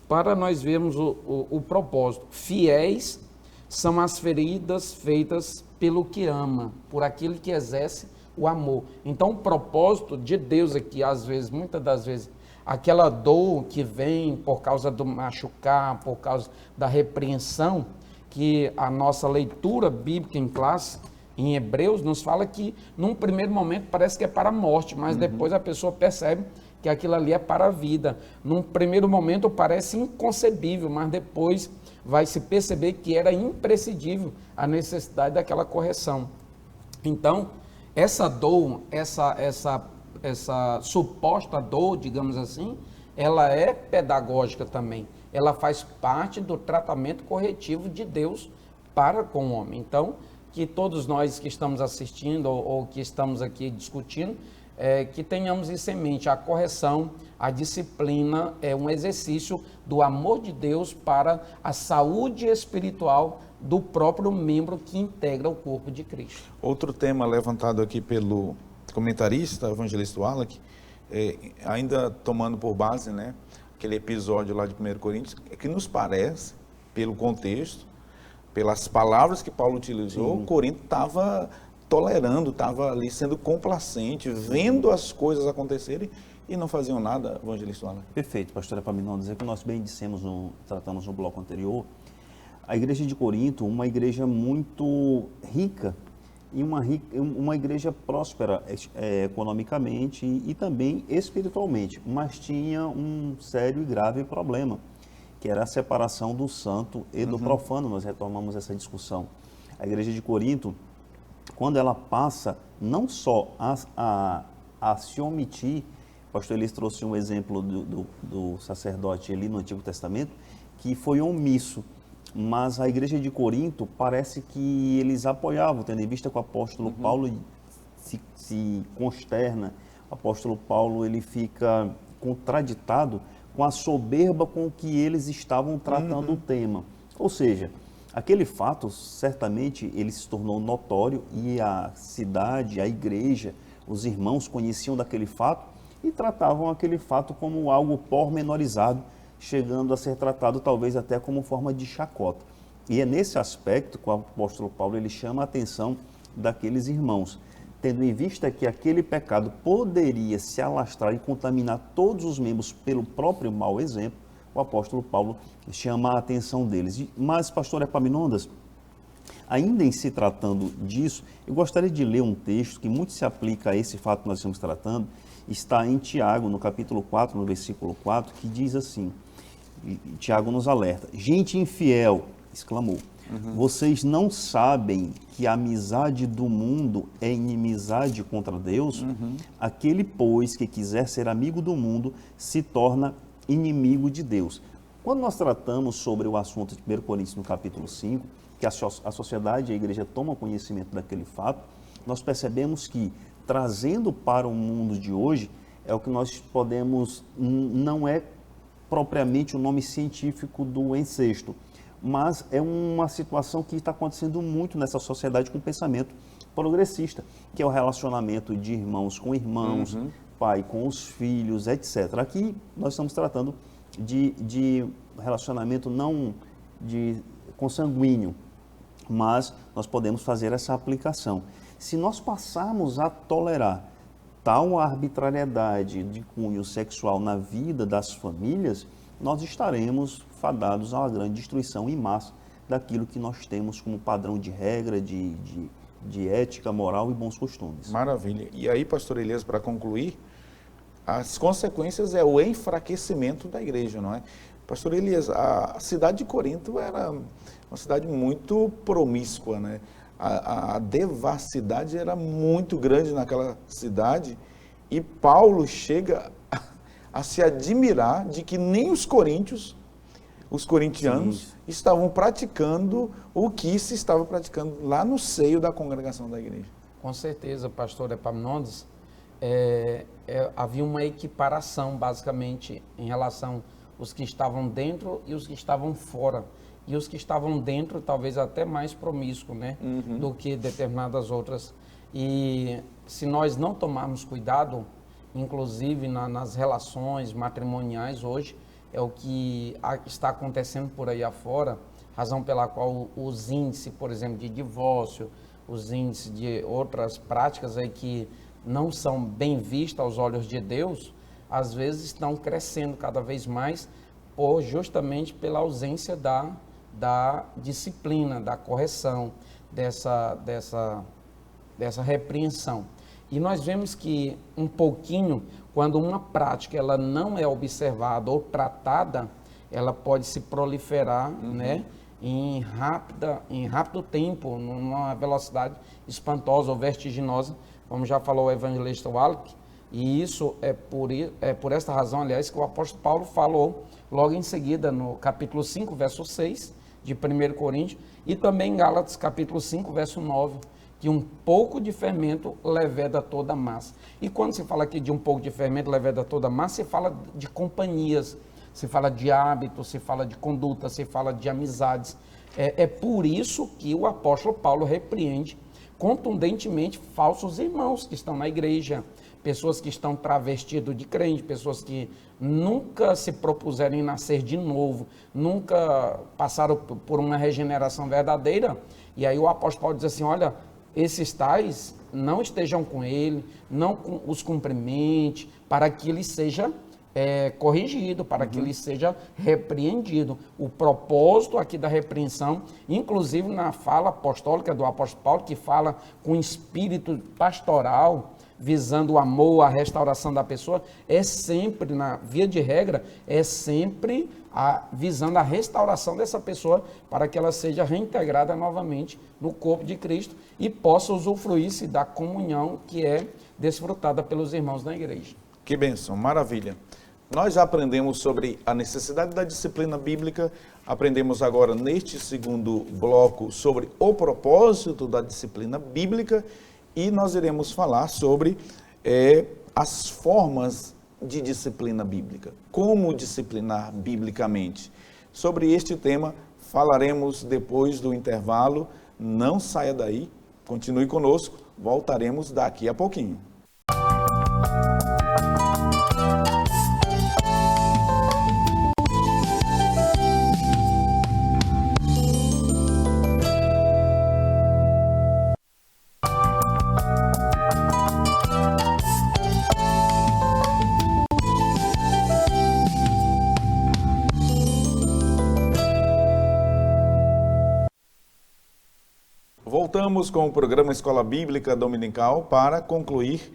para nós vermos o propósito. Fiéis são as feridas feitas pelo que ama, por aquele que exerce o amor. Então o propósito de Deus aqui, às vezes, muitas das vezes, aquela dor que vem por causa do machucar, por causa da repreensão, que a nossa leitura bíblica em classe, em Hebreus, nos fala que num primeiro momento parece que é para a morte, mas depois a pessoa percebe que aquilo ali é para a vida. Num primeiro momento parece inconcebível, mas depois vai se perceber que era imprescindível a necessidade daquela correção. Então, essa dor, essa suposta dor, digamos assim, ela é pedagógica também. ela faz parte do tratamento corretivo de Deus para com o homem. Então, que todos nós que estamos assistindo ou que estamos aqui discutindo, que tenhamos isso em mente. A correção, a disciplina é um exercício do amor de Deus para a saúde espiritual do próprio membro que integra o corpo de Cristo. Outro tema levantado aqui pelo comentarista, evangelista Wallach, ainda tomando por base, né, aquele episódio lá de 1 Coríntios, que nos parece, pelo contexto, pelas palavras que Paulo utilizou, o Corinto estava tolerando, estava ali sendo complacente, vendo as coisas acontecerem e não faziam nada, evangelista Wallach. Perfeito, pastor Epaminondas, é que nós bem dissemos, tratamos no bloco anterior, a igreja de Corinto, uma igreja muito rica e uma igreja próspera economicamente e também espiritualmente, mas tinha um sério e grave problema, que era a separação do santo e do profano. Nós retomamos essa discussão. A igreja de Corinto, quando ela passa não só a se omitir, o pastor Elias trouxe um exemplo do sacerdote ali no Antigo Testamento, que foi omisso, mas a igreja de Corinto parece que eles apoiavam, tendo em vista que o apóstolo Paulo se consterna, o apóstolo Paulo ele fica contraditado com a soberba com que eles estavam tratando o tema. Ou seja, aquele fato, certamente, ele se tornou notório e a cidade, a igreja, os irmãos conheciam daquele fato e tratavam aquele fato como algo pormenorizado, chegando a ser tratado talvez até como forma de chacota. E é nesse aspecto que o apóstolo Paulo ele chama a atenção daqueles irmãos, tendo em vista que aquele pecado poderia se alastrar e contaminar todos os membros pelo próprio mau exemplo, o apóstolo Paulo chama a atenção deles. Mas, pastor Epaminondas, ainda em se tratando disso, eu gostaria de ler um texto que muito se aplica a esse fato que nós estamos tratando, está em Tiago, no capítulo 4, no versículo 4, que diz assim, Tiago nos alerta, gente infiel, exclamou, vocês não sabem que a amizade do mundo é inimizade contra Deus? Aquele, pois, que quiser ser amigo do mundo, se torna inimigo de Deus. Quando nós tratamos sobre o assunto de 1 Coríntios no capítulo 5, que a sociedade e a igreja tomam conhecimento daquele fato, nós percebemos que, trazendo para o mundo de hoje, é o que nós podemos, não é propriamente o nome científico do incesto, mas é uma situação que está acontecendo muito nessa sociedade com o pensamento progressista, que é o relacionamento de irmãos com irmãos, pai com os filhos, etc. Aqui nós estamos tratando de relacionamento não consanguíneo, mas nós podemos fazer essa aplicação. Se nós passarmos a tolerar tal arbitrariedade de cunho sexual na vida das famílias, nós estaremos fadados a uma grande destruição em massa daquilo que nós temos como padrão de regra, de ética, moral e bons costumes. Maravilha. E aí, pastor Elias, para concluir, as consequências é o enfraquecimento da igreja, não é? Pastor Elias, a cidade de Corinto era uma cidade muito promíscua, né? A devassidade era muito grande naquela cidade e Paulo chega a se admirar de que nem os corintianos, estavam praticando o que se estava praticando lá no seio da congregação da igreja. Com certeza, pastor Epaminondas, havia uma equiparação, basicamente, em relação aos que estavam dentro e os que estavam fora. E os que estavam dentro, talvez até mais promíscuos, né, do que determinadas outras. E se nós não tomarmos cuidado, inclusive nas relações matrimoniais hoje, é o que está acontecendo por aí afora, razão pela qual os índices, por exemplo, de divórcio, os índices de outras práticas aí que não são bem vistas aos olhos de Deus, às vezes estão crescendo cada vez mais, justamente pela ausência da disciplina, da correção, dessa repreensão. E nós vemos que um pouquinho, quando uma prática ela não é observada ou tratada, ela pode se proliferar, né, em rápido tempo, numa velocidade espantosa ou vertiginosa, como já falou o evangelista Wallach, e isso é por esta razão, aliás, que o apóstolo Paulo falou logo em seguida no capítulo 5, verso 6 de 1 Coríntios, e também em Gálatas capítulo 5, verso 9, que um pouco de fermento leveda toda a massa. E quando se fala aqui de um pouco de fermento leveda toda a massa, se fala de companhias, se fala de hábitos, se fala de conduta, se fala de amizades. É por isso que o apóstolo Paulo repreende contundentemente falsos irmãos que estão na igreja, pessoas que estão travestidos de crente, pessoas que nunca se propuseram em nascer de novo, nunca passaram por uma regeneração verdadeira. E aí o apóstolo Paulo diz assim, olha, esses tais não estejam com ele, não os cumprimente, para que ele seja corrigido, para que ele seja repreendido. O propósito aqui da repreensão, inclusive na fala apostólica do apóstolo Paulo, que fala com espírito pastoral, visando o amor, a restauração da pessoa, é sempre, na via de regra, é sempre visando a restauração dessa pessoa para que ela seja reintegrada novamente no corpo de Cristo e possa usufruir-se da comunhão que é desfrutada pelos irmãos na igreja. Que bênção, maravilha. Nós já aprendemos sobre a necessidade da disciplina bíblica, aprendemos agora neste segundo bloco sobre o propósito da disciplina bíblica e nós iremos falar sobre as formas de disciplina bíblica. Como disciplinar biblicamente? Sobre este tema falaremos depois do intervalo. Não saia daí, continue conosco, voltaremos daqui a pouquinho. Voltamos com o programa Escola Bíblica Dominical para concluir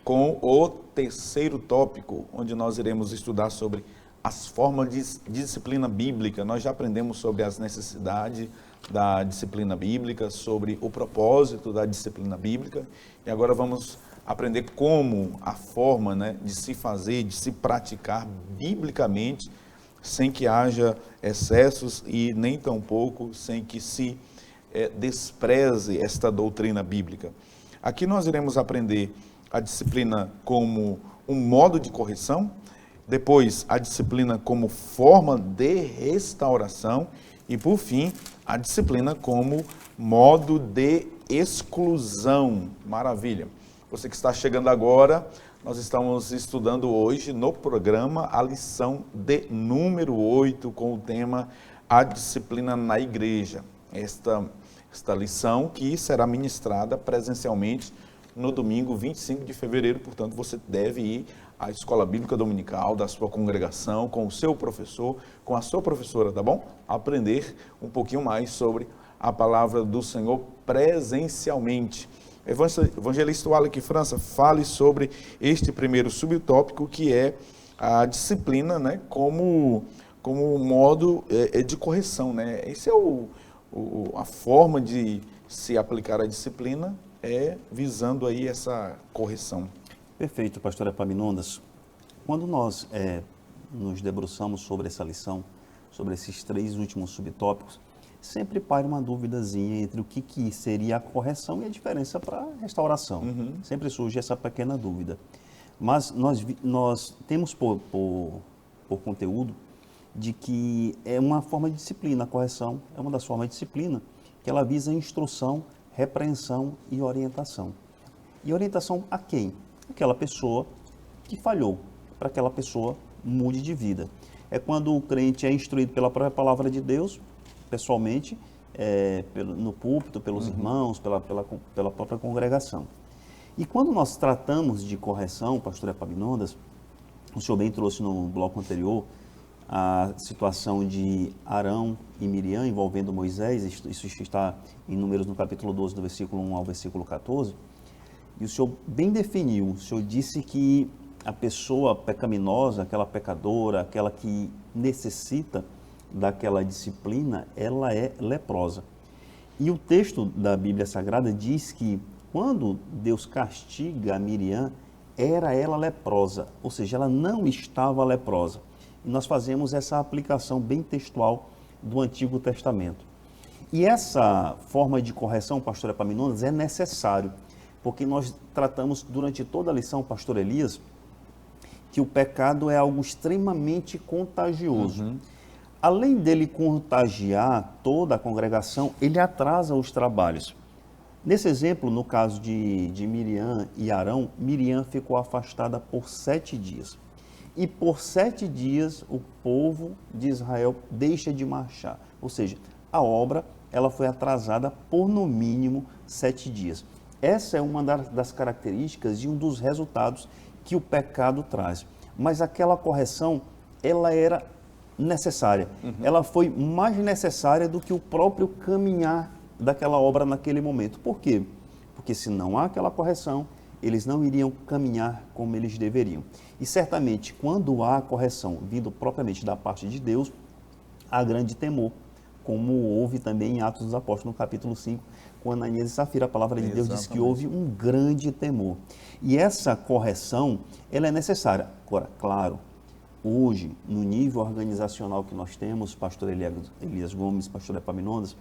com o terceiro tópico, onde nós iremos estudar sobre as formas de disciplina bíblica. Nós já aprendemos sobre as necessidades da disciplina bíblica, sobre o propósito da disciplina bíblica, e agora vamos aprender como a forma, de se fazer, de se praticar biblicamente, sem que haja excessos e nem tampouco sem que se despreze esta doutrina bíblica. Aqui nós iremos aprender a disciplina como um modo de correção, depois a disciplina como forma de restauração e, por fim, a disciplina como modo de exclusão. Maravilha! Você que está chegando agora, nós estamos estudando hoje no programa a lição de número 8 com o tema A Disciplina na Igreja. Esta lição que será ministrada presencialmente no domingo 25 de fevereiro, portanto você deve ir à Escola Bíblica Dominical da sua congregação, com o seu professor, com a sua professora, tá bom? Aprender um pouquinho mais sobre a palavra do Senhor presencialmente. Evangelista Wallace França, fale sobre este primeiro subtópico que é a disciplina, como modo de correção, Esse é a forma de se aplicar a disciplina visando aí essa correção. Perfeito, pastor Epaminondas. Quando nós nos debruçamos sobre essa lição, sobre esses três últimos subtópicos, sempre paira uma duvidazinha entre o que seria a correção e a diferença para a restauração. Sempre surge essa pequena dúvida. Mas nós temos por conteúdo de que é uma forma de disciplina, a correção é uma das formas de disciplina, que ela visa instrução, repreensão e orientação. E orientação a quem? Aquela pessoa que falhou, para que aquela pessoa mude de vida. É quando o crente é instruído pela própria palavra de Deus, pessoalmente, no púlpito, pelos irmãos, pela própria congregação. E quando nós tratamos de correção, pastor Epaminondas, o senhor bem trouxe no bloco anterior, a situação de Arão e Miriam envolvendo Moisés, isso está em Números no capítulo 12, do versículo 1 ao versículo 14, e o senhor bem definiu, o senhor disse que a pessoa pecaminosa, aquela pecadora, aquela que necessita daquela disciplina, ela é leprosa. E o texto da Bíblia Sagrada diz que quando Deus castiga a Miriam, era ela leprosa, ou seja, ela não estava leprosa. e nós fazemos essa aplicação bem textual do Antigo Testamento. E essa forma de correção, pastor Epaminondas, é necessário, porque nós tratamos durante toda a lição, pastor Elias, que o pecado é algo extremamente contagioso. Além dele contagiar toda a congregação, ele atrasa os trabalhos. Nesse exemplo, no caso de Miriam e Arão, Miriam ficou afastada por 7 dias. E por 7 dias o povo de Israel deixa de marchar. Ou seja, a obra ela foi atrasada por no mínimo 7 dias. Essa é uma das características e um dos resultados que o pecado traz. Mas aquela correção, ela era necessária. Ela foi mais necessária do que o próprio caminhar daquela obra naquele momento. Por quê? Porque se não há aquela correção, eles não iriam caminhar como eles deveriam. E certamente, quando há correção vindo propriamente da parte de Deus, há grande temor, como houve também em Atos dos Apóstolos, no capítulo 5, com Ananias e Safira, a palavra de Deus diz que houve um grande temor. E essa correção, ela é necessária. Agora, claro, hoje, no nível organizacional que nós temos, pastor Elias Gomes, pastor Epaminondas,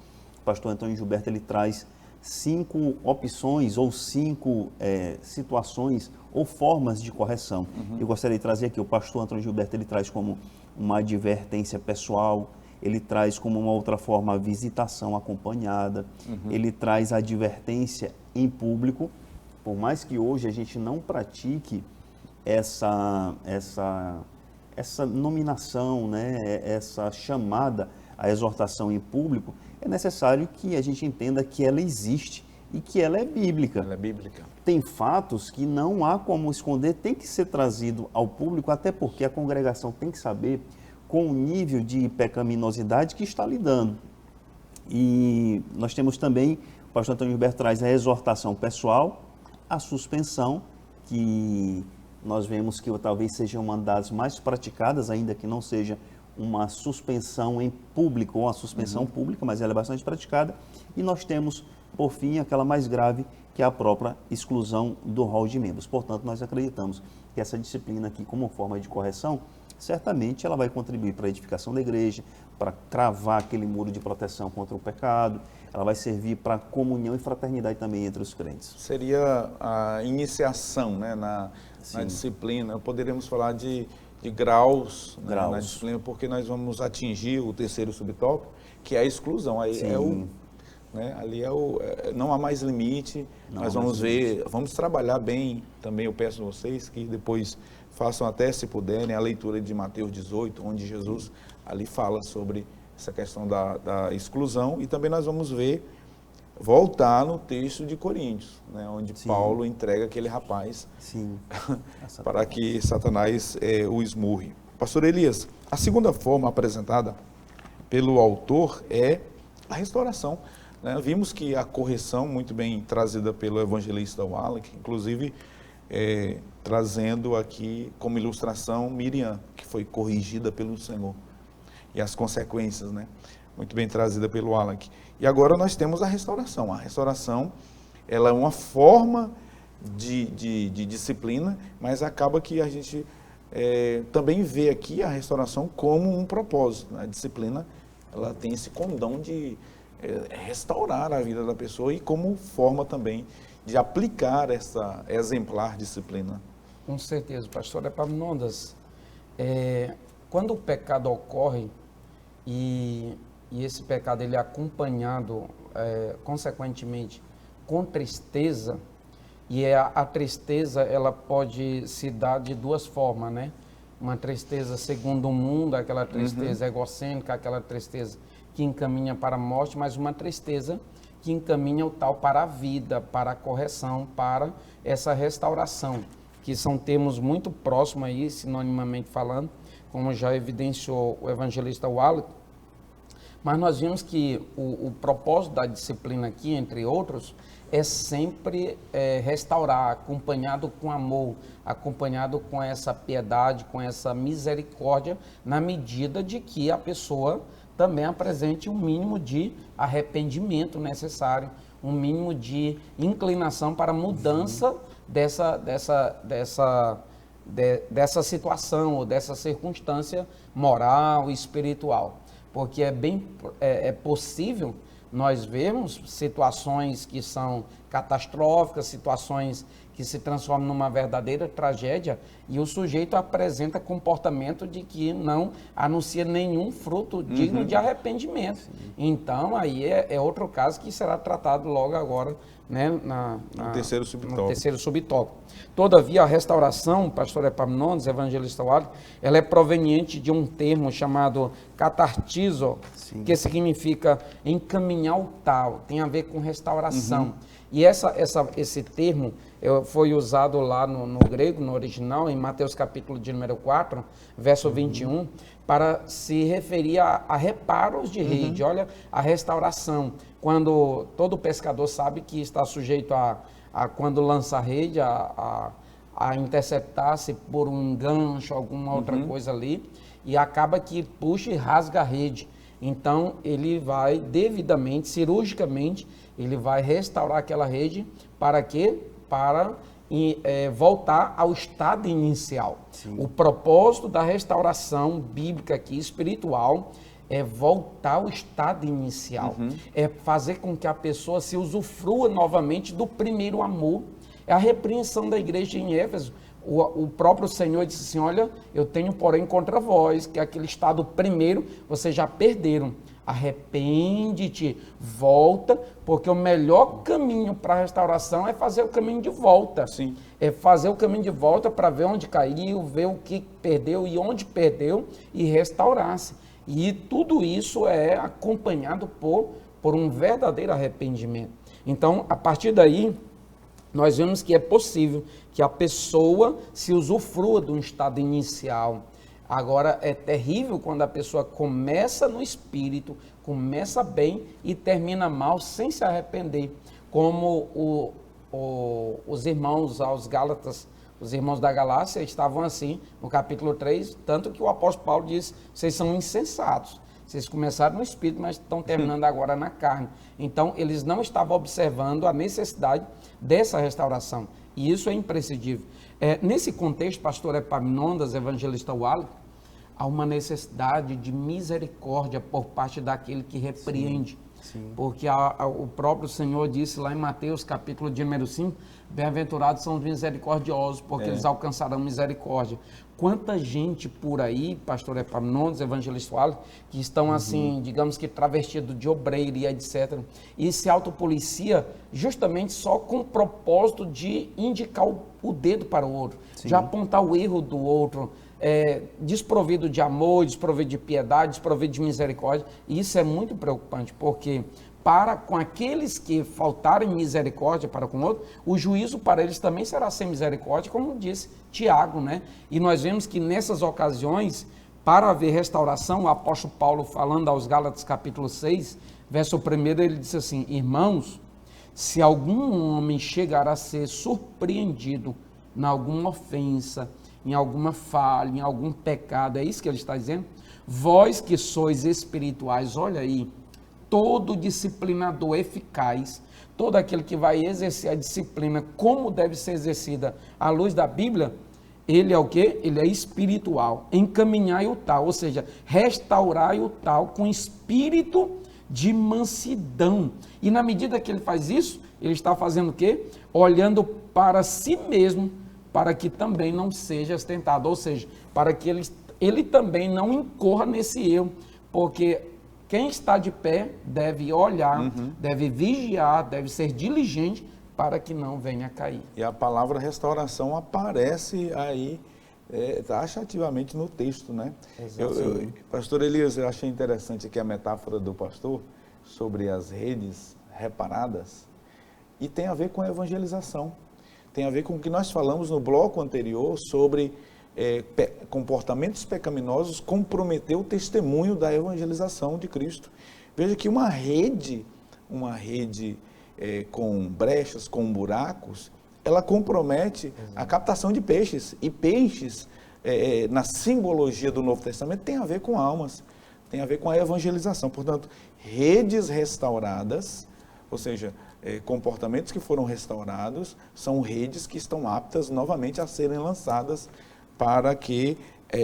pastor Antônio Gilberto, ele traz 5 opções ou 5 situações ou formas de correção. Eu gostaria de trazer aqui, o pastor Antônio Gilberto, ele traz como uma advertência pessoal, ele traz como uma outra forma a visitação acompanhada, ele traz a advertência em público, por mais que hoje a gente não pratique essa nominação, né, essa chamada à exortação em público, é necessário que a gente entenda que ela existe e que ela é bíblica. Ela é bíblica. Tem fatos que não há como esconder, tem que ser trazido ao público, até porque a congregação tem que saber com o nível de pecaminosidade que está lidando. E nós temos também, o pastor Antônio Gilberto traz a exortação pessoal, a suspensão, que nós vemos que talvez seja uma das mais praticadas, ainda que não seja uma suspensão em público ou uma suspensão pública, mas ela é bastante praticada. E nós temos, por fim, aquela mais grave, que é a própria exclusão do rol de membros. Portanto, nós acreditamos que essa disciplina aqui, como forma de correção, certamente ela vai contribuir para a edificação da igreja, para cravar aquele muro de proteção contra o pecado, ela vai servir para comunhão e fraternidade também entre os crentes. Seria a iniciação, né, na disciplina. Poderíamos falar de graus, né, na disciplina, porque nós vamos atingir o terceiro subtópico, que é a exclusão. Aí ali não há mais limite, nós vamos ver, vamos trabalhar bem também. Eu peço a vocês que depois façam até, se puderem, a leitura de Mateus 18, onde Jesus ali fala sobre essa questão da exclusão, e também nós vamos voltar no texto de Coríntios, né, onde Paulo entrega aquele rapaz para que Satanás o esmurre. Pastor Elias, a segunda forma apresentada pelo autor é a restauração. Né? Vimos que a correção, muito bem trazida pelo evangelista Wallach, inclusive trazendo aqui como ilustração Miriam, que foi corrigida pelo Senhor, e as consequências, né? Muito bem trazida pelo Wallach. E agora nós temos a restauração. A restauração, ela é uma forma de disciplina, mas acaba que a gente também vê aqui a restauração como um propósito. A disciplina, ela tem esse condão de restaurar a vida da pessoa e como forma também de aplicar essa exemplar disciplina. Com certeza, pastor Epaminondas. Quando o pecado ocorre e esse pecado ele é acompanhado, consequentemente, com tristeza, e a tristeza ela pode se dar de duas formas, né? Uma tristeza segundo o mundo, aquela tristeza egocêntrica, aquela tristeza que encaminha para a morte, mas uma tristeza que encaminha o tal para a vida, para a correção, para essa restauração, que são termos muito próximos aí, sinonimamente falando, como já evidenciou o evangelista Wallach. Mas nós vimos que o propósito da disciplina aqui, entre outros, é sempre restaurar, acompanhado com amor, acompanhado com essa piedade, com essa misericórdia, na medida de que a pessoa também apresente um mínimo de arrependimento necessário, um mínimo de inclinação para mudança dessa situação ou dessa circunstância moral e espiritual. Porque é possível nós vermos situações que são catastróficas, situações que se transformam numa verdadeira tragédia, e o sujeito apresenta comportamento de que não anuncia nenhum fruto digno de arrependimento. Sim. Então, aí é outro caso que será tratado logo agora, né, no terceiro subtópico. Todavia, a restauração, pastor Epaminondas, evangelista Wallace, ela é proveniente de um termo chamado catartizo, sim, que significa encaminhar o tal, tem a ver com restauração. E esse termo foi usado lá no grego, no original, em Mateus capítulo de número 4, verso 21, para se referir a reparos de rede. Olha, a restauração, quando todo pescador sabe que está sujeito a quando lança a rede, a interceptar-se por um gancho, alguma outra coisa ali, e acaba que puxa e rasga a rede. Então, ele vai devidamente, cirurgicamente, ele vai restaurar aquela rede para quê? Para voltar ao estado inicial. Sim. O propósito da restauração bíblica aqui, espiritual, é voltar ao estado inicial. É fazer com que a pessoa se usufrua novamente do primeiro amor. É a repreensão da igreja em Éfeso. O próprio Senhor disse assim, olha, eu tenho porém contra vós, que aquele estado primeiro vocês já perderam. Arrepende-te, volta, porque o melhor caminho para a restauração é fazer o caminho de volta. Sim. É fazer o caminho de volta para ver onde caiu, ver o que perdeu e onde perdeu e restaurar-se. E tudo isso é acompanhado por um verdadeiro arrependimento. Então, a partir daí, nós vemos que é possível que a pessoa se usufrua de um estado inicial. Agora, é terrível quando a pessoa começa no espírito, começa bem e termina mal sem se arrepender. Como os irmãos aos Gálatas, os irmãos da Galácia estavam assim, no capítulo 3, tanto que o apóstolo Paulo diz, vocês são insensatos. Vocês começaram no espírito, mas estão terminando agora na carne. Então, eles não estavam observando a necessidade dessa restauração. E isso é imprescindível. Nesse contexto, pastor Epaminondas, evangelista Wallace, há uma necessidade de misericórdia por parte daquele que repreende. Sim. Porque o próprio Senhor disse lá em Mateus, capítulo de número 5, bem-aventurados são os misericordiosos, porque eles alcançarão misericórdia. Quanta gente por aí, pastor Epaminondas, evangelista Wallace, que estão assim, digamos que travestidos de obreiro e etc. E se autopolicia justamente só com o propósito de indicar o dedo para o outro, sim, de apontar o erro do outro, desprovido de amor, desprovido de piedade, desprovido de misericórdia. E isso é muito preocupante, porque com aqueles que faltarem misericórdia para com o outro, o juízo para eles também será sem misericórdia, como disse Tiago, né? E nós vemos que nessas ocasiões, para haver restauração, o apóstolo Paulo, falando aos Gálatas capítulo 6, verso 1, ele disse assim, irmãos, se algum homem chegar a ser surpreendido em alguma ofensa, em alguma falha, em algum pecado, é isso que ele está dizendo? Vós que sois espirituais, olha aí, todo disciplinador eficaz, todo aquele que vai exercer a disciplina como deve ser exercida à luz da Bíblia, ele é o quê? Ele é espiritual. Encaminhai o tal, ou seja, restaurai o tal com espírito de mansidão. E na medida que ele faz isso, ele está fazendo o quê? Olhando para si mesmo, para que também não seja tentado, ou seja, para que ele também não incorra nesse erro, porque quem está de pé deve olhar, deve vigiar, deve ser diligente para que não venha a cair. E a palavra restauração aparece aí taxativamente no texto, né? Pastor Elias, eu achei interessante aqui a metáfora do pastor sobre as redes reparadas e tem a ver com a evangelização. Tem a ver com o que nós falamos no bloco anterior sobre comportamentos pecaminosos comprometer o testemunho da evangelização de Cristo. Veja que uma rede com brechas, com buracos, ela compromete a captação de peixes. E peixes, na simbologia do Novo Testamento, tem a ver com almas, tem a ver com a evangelização. Portanto, redes restauradas, ou seja, comportamentos que foram restaurados, são redes que estão aptas novamente a serem lançadas para que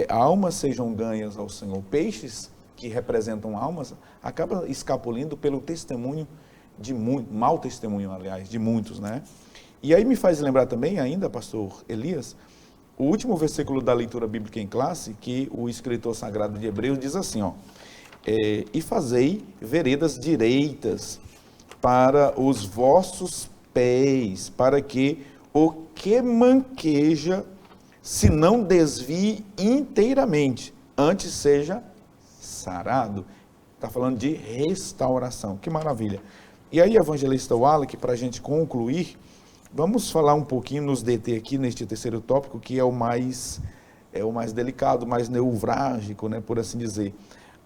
almas sejam ganhas ao Senhor. Peixes que representam almas acabam escapulindo pelo testemunho de muitos, mau testemunho, aliás, de muitos, né? E aí me faz lembrar também ainda, pastor Elias, o último versículo da leitura bíblica em classe, que o escritor sagrado de Hebreus diz assim, ó, e fazei veredas direitas para os vossos pés, para que o que manqueja se não desvie inteiramente, antes seja sarado. Está falando de restauração, que maravilha. E aí, evangelista Wallach, para a gente concluir, vamos falar um pouquinho, nos deter aqui neste terceiro tópico, que é o mais delicado, mais nevrálgico, né, por assim dizer.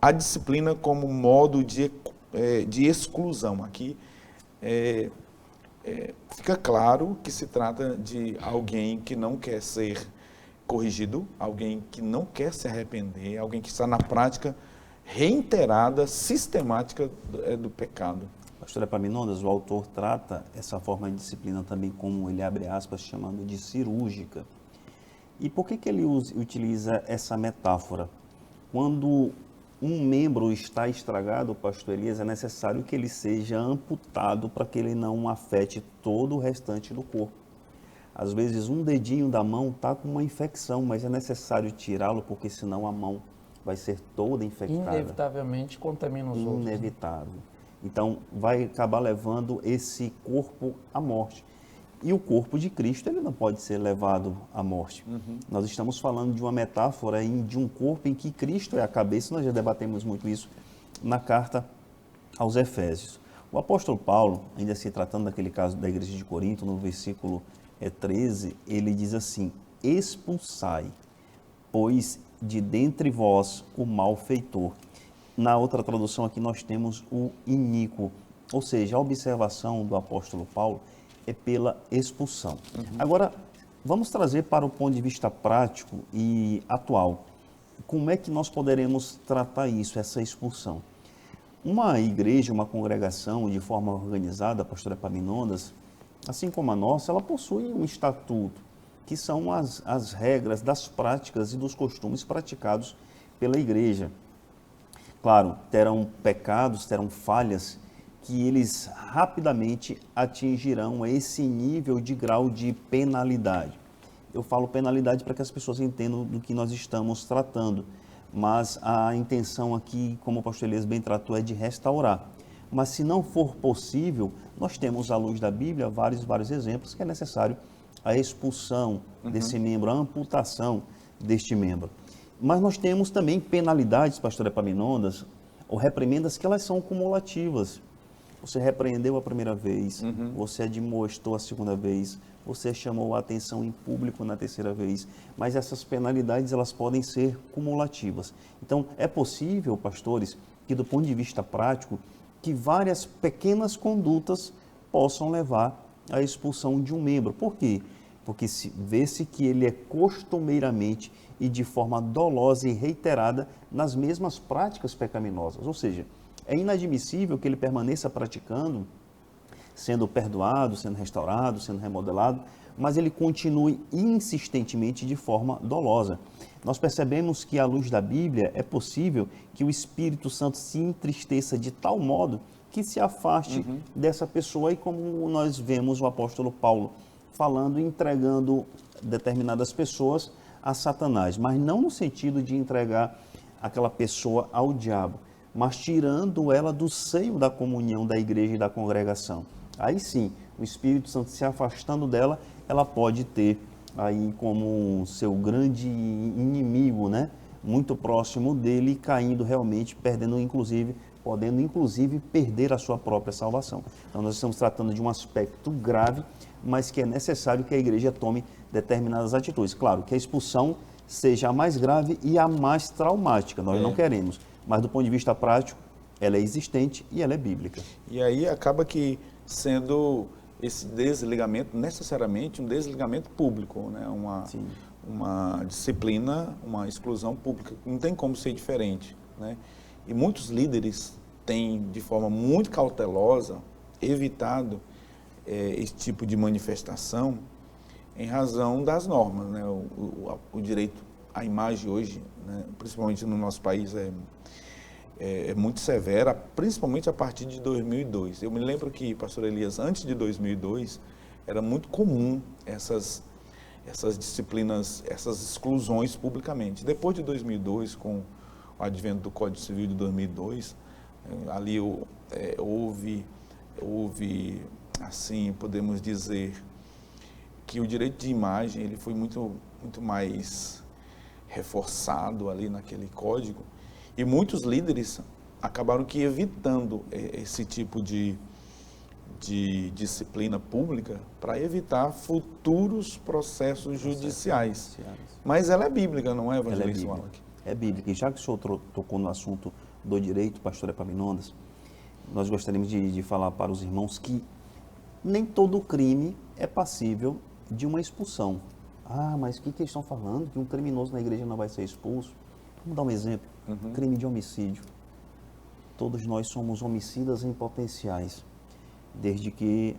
A disciplina como modo de exclusão. Aqui fica claro que se trata de alguém que não quer ser corrigido, alguém que não quer se arrepender, alguém que está na prática reiterada, sistemática do pecado. Pastor Epaminondas, o autor trata essa forma de disciplina também como, ele abre aspas, chamando de cirúrgica. E por que ele utiliza essa metáfora? Quando um membro está estragado, pastor Elias, é necessário que ele seja amputado para que ele não afete todo o restante do corpo. Às vezes um dedinho da mão está com uma infecção, mas é necessário tirá-lo porque senão a mão vai ser toda infectada. Inevitavelmente contamina os outros. Inevitável. Então vai acabar levando esse corpo à morte. E o corpo de Cristo, ele não pode ser levado à morte. Nós estamos falando de uma metáfora de um corpo em que Cristo é a cabeça, nós já debatemos muito isso na carta aos Efésios. O apóstolo Paulo, ainda se tratando daquele caso da igreja de Corinto, no versículo 13, ele diz assim, expulsai, pois de dentre vós o malfeitor. Na outra tradução aqui nós temos o iníquo, ou seja, a observação do apóstolo Paulo é pela expulsão. Agora, vamos trazer para o ponto de vista prático e atual. Como é que nós poderemos tratar isso, essa expulsão? Uma igreja, uma congregação de forma organizada, pastor Epaminondas, assim como a nossa, ela possui um estatuto, que são as regras das práticas e dos costumes praticados pela igreja. Claro, terão pecados, terão falhas, que eles rapidamente atingirão esse nível de grau de penalidade. Eu falo penalidade para que as pessoas entendam do que nós estamos tratando, mas a intenção aqui, como o pastor Elias bem tratou, é de restaurar. Mas se não for possível, nós temos à luz da Bíblia vários exemplos que é necessário a expulsão desse membro, a amputação deste membro. Mas nós temos também penalidades, pastor Epaminondas, ou reprimendas que elas são cumulativas. Você repreendeu a primeira vez, você admoestou a segunda vez, você chamou a atenção em público na terceira vez, mas essas penalidades elas podem ser cumulativas. Então, é possível, pastores, que do ponto de vista prático, que várias pequenas condutas possam levar à expulsão de um membro. Por quê? Porque vê-se que ele é costumeiramente e de forma dolosa e reiterada nas mesmas práticas pecaminosas, ou seja, é inadmissível que ele permaneça praticando, sendo perdoado, sendo restaurado, sendo remodelado, mas ele continue insistentemente de forma dolosa. Nós percebemos que, à luz da Bíblia, é possível que o Espírito Santo se entristeça de tal modo que se afaste dessa pessoa, e como nós vemos o apóstolo Paulo falando, entregando determinadas pessoas a Satanás, mas não no sentido de entregar aquela pessoa ao diabo, mas tirando ela do seio da comunhão da igreja e da congregação. Aí sim, o Espírito Santo se afastando dela, ela pode ter aí como seu grande inimigo, né? Muito próximo dele, caindo realmente, podendo inclusive perder a sua própria salvação. Então nós estamos tratando de um aspecto grave, mas que é necessário que a igreja tome determinadas atitudes. Claro, que a expulsão seja a mais grave e a mais traumática, nós não queremos. Mas do ponto de vista prático, ela é existente e ela é bíblica. E aí acaba que sendo esse desligamento necessariamente um desligamento público, né? Uma disciplina, uma exclusão pública. Não tem como ser diferente, né? E muitos líderes têm, de forma muito cautelosa, evitado esse tipo de manifestação, em razão das normas, né? O direito à imagem hoje, né, principalmente no nosso país, é muito severa, principalmente a partir de 2002. Eu me lembro que, pastor Elias, antes de 2002, era muito comum essas disciplinas, essas exclusões publicamente. Depois de 2002, com o advento do Código Civil de 2002, ali houve, assim, podemos dizer, que o direito de imagem ele foi muito mais reforçado ali naquele código, e muitos líderes acabaram que evitando esse tipo de disciplina pública para evitar futuros processos judiciais. Mas ela é bíblica, não é, evangelista Wallach? É bíblica. E já que o senhor tocou no assunto do direito, pastor Epaminondas, nós gostaríamos de falar para os irmãos que nem todo crime é passível de uma expulsão. Ah, mas o que eles estão falando? Que um criminoso na igreja não vai ser expulso? Vamos dar um exemplo. Crime de homicídio. Todos nós somos homicidas em potenciais, desde que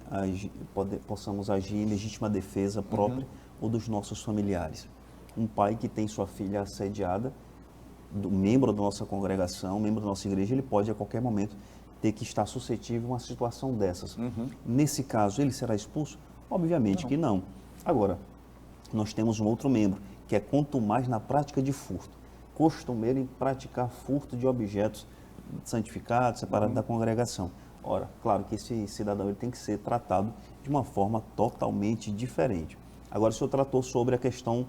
possamos agir em legítima defesa própria ou dos nossos familiares. Um pai que tem sua filha assediada, membro da nossa congregação, membro da nossa igreja, ele pode a qualquer momento ter que estar suscetível a uma situação dessas. Nesse caso, ele será expulso? Obviamente que não. Agora, nós temos um outro membro, que é quanto mais na prática de furto. Costumeiro em praticar furto de objetos santificados, separados da congregação. Ora, claro que esse cidadão ele tem que ser tratado de uma forma totalmente diferente. Agora, o senhor tratou sobre a questão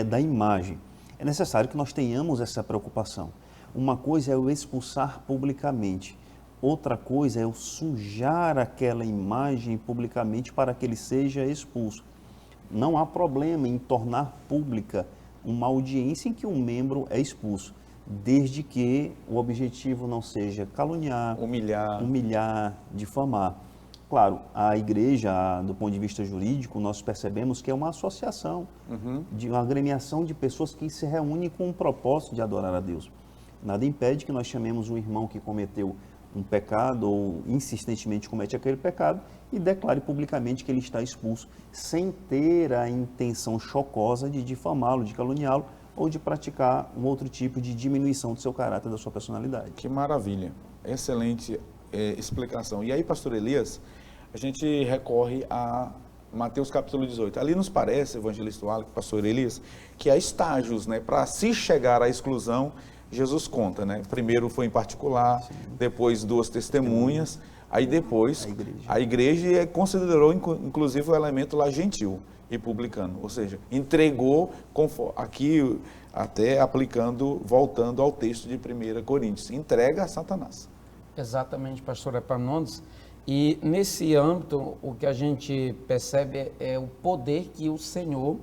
da imagem. É necessário que nós tenhamos essa preocupação. Uma coisa é eu expulsar publicamente, outra coisa é eu sujar aquela imagem publicamente para que ele seja expulso. Não há problema em tornar pública uma audiência em que um membro é expulso, desde que o objetivo não seja caluniar, humilhar, difamar. Claro, a igreja, do ponto de vista jurídico, nós percebemos que é uma associação, de uma agremiação de pessoas que se reúnem com o propósito de adorar a Deus. Nada impede que nós chamemos um irmão que cometeu um pecado ou insistentemente comete aquele pecado e declare publicamente que ele está expulso, sem ter a intenção chocosa de difamá-lo, de caluniá-lo ou de praticar um outro tipo de diminuição do seu caráter, da sua personalidade. Que maravilha, excelente explicação. E aí, pastor Elias, a gente recorre a Mateus capítulo 18. Ali nos parece, evangelista Wallach, pastor Elias, que há estágios, né, para se chegar à exclusão. Jesus conta, né? Primeiro foi em particular, depois 2 testemunhas, aí depois a igreja considerou inclusive o elemento lá gentil e publicano, ou seja, entregou, aqui até aplicando, voltando ao texto de 1 Coríntios, entrega a Satanás. Exatamente, pastor Epaminondas. E nesse âmbito, o que a gente percebe é o poder que o Senhor,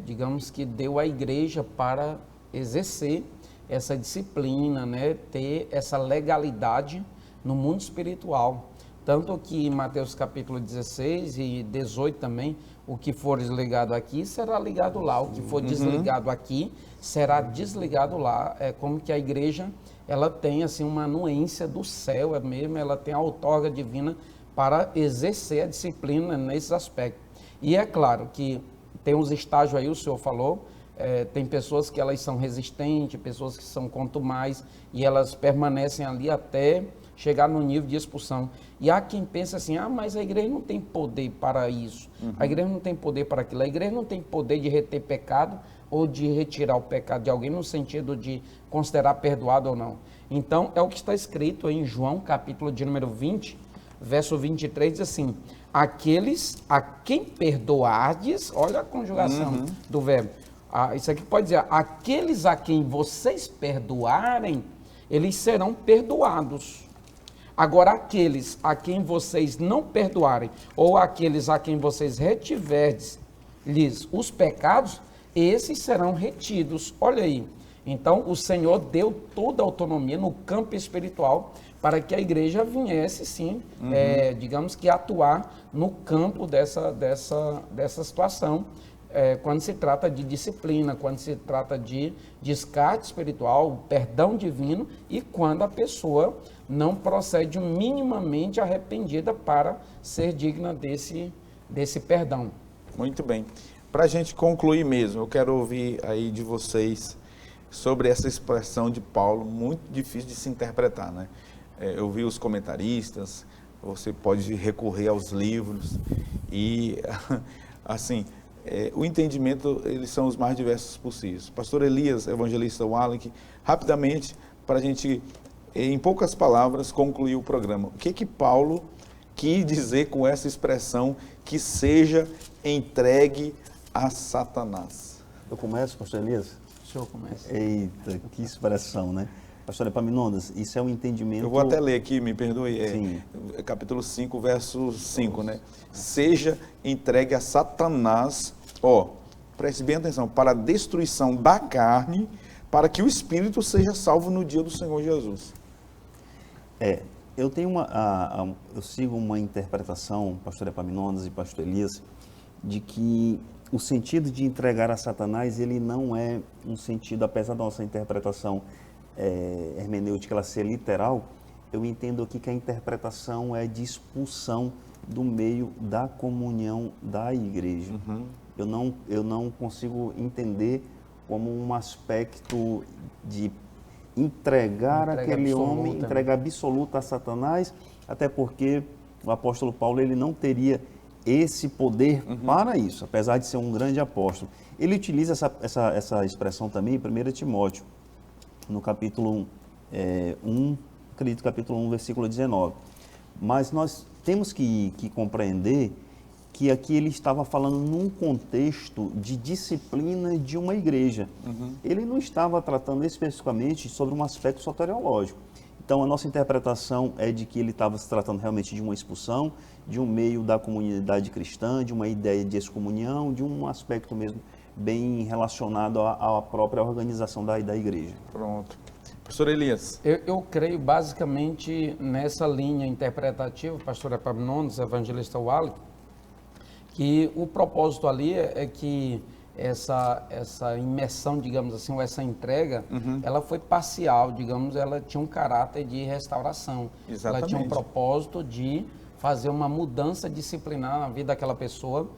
digamos que deu à igreja para exercer essa disciplina, né, ter essa legalidade no mundo espiritual. Tanto que em Mateus capítulo 16 e 18 também, o que for ligado aqui será ligado lá, o que for desligado aqui será desligado lá. É como que a igreja, ela tem assim uma anuência do céu, ela tem a outorga divina para exercer a disciplina nesses aspectos. E é claro que tem uns estágios aí, o senhor falou, tem pessoas que elas são resistentes, pessoas que são contumazes e elas permanecem ali até chegar no nível de expulsão. E há quem pensa assim, mas a igreja não tem poder para isso, a igreja não tem poder para aquilo, a igreja não tem poder de reter pecado ou de retirar o pecado de alguém no sentido de considerar perdoado ou não. Então, é o que está escrito em João, capítulo de número 20, verso 23, diz assim, aqueles a quem perdoardes, olha a conjugação do verbo, isso aqui pode dizer, aqueles a quem vocês perdoarem, eles serão perdoados. Agora, aqueles a quem vocês não perdoarem, ou aqueles a quem vocês retiverdes-lhes os pecados, esses serão retidos. Olha aí. Então, o Senhor deu toda a autonomia no campo espiritual para que a igreja viesse, sim, digamos que atuar no campo dessa situação. Quando se trata de disciplina, quando se trata de descarte espiritual, perdão divino e quando a pessoa não procede minimamente arrependida para ser digna desse perdão. Muito bem. Para a gente concluir mesmo, eu quero ouvir aí de vocês sobre essa expressão de Paulo, muito difícil de se interpretar, né? Eu vi os comentaristas, você pode recorrer aos livros e, assim, o entendimento, eles são os mais diversos possíveis. Pastor Elias, evangelista Wallach, rapidamente, para a gente, em poucas palavras, concluir o programa. O que Paulo quis dizer com essa expressão que seja entregue a Satanás? Eu começo, pastor Elias? O senhor começa. Eita, que expressão, né? Pastor Epaminondas, isso é um entendimento... Eu vou até ler aqui, me perdoe, Sim. Capítulo 5, verso 5, né? Seja entregue a Satanás, preste bem atenção, para a destruição da carne, para que o espírito seja salvo no dia do Senhor Jesus. Eu tenho eu sigo uma interpretação, pastor Epaminondas e pastor Elias, de que o sentido de entregar a Satanás, ele não é um sentido, apesar da nossa interpretação hermenêutica ela ser literal, eu entendo aqui que a interpretação é de expulsão do meio da comunhão da igreja. Uhum. Eu não consigo entender como um aspecto de entregar aquele homem, entrega absoluta a Satanás, até porque o apóstolo Paulo ele não teria esse poder para isso, apesar de ser um grande apóstolo. Ele utiliza essa expressão também em 1 Timóteo, no capítulo 1, acredito capítulo 1, versículo 19. Mas nós temos que compreender que aqui ele estava falando num contexto de disciplina de uma igreja. Ele não estava tratando especificamente sobre um aspecto soteriológico. Então, a nossa interpretação é de que ele estava se tratando realmente de uma expulsão, de um meio da comunidade cristã, de uma ideia de excomunhão, de um aspecto mesmo bem relacionado à própria organização da igreja. Pronto. Pastor Elias. Eu creio basicamente nessa linha interpretativa, pastor Epaminondas, evangelista Wallach, que o propósito ali é que essa imersão, digamos assim, ou essa entrega, ela foi parcial, digamos, ela tinha um caráter de restauração. Exatamente. Ela tinha um propósito de fazer uma mudança disciplinar na vida daquela pessoa.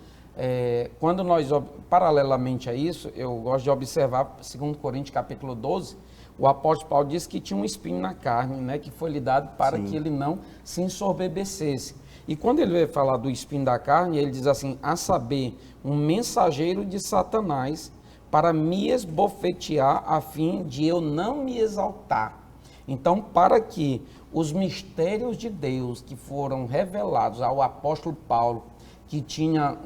Quando nós, paralelamente a isso, eu gosto de observar, 2 Coríntios capítulo 12, o apóstolo Paulo diz que tinha um espinho na carne, né, que foi lhe dado para que ele não se ensoberbecesse. E quando ele vai falar do espinho da carne, ele diz assim, a saber, um mensageiro de Satanás para me esbofetear a fim de eu não me exaltar. Então, para que os mistérios de Deus que foram revelados ao apóstolo Paulo, que tinha,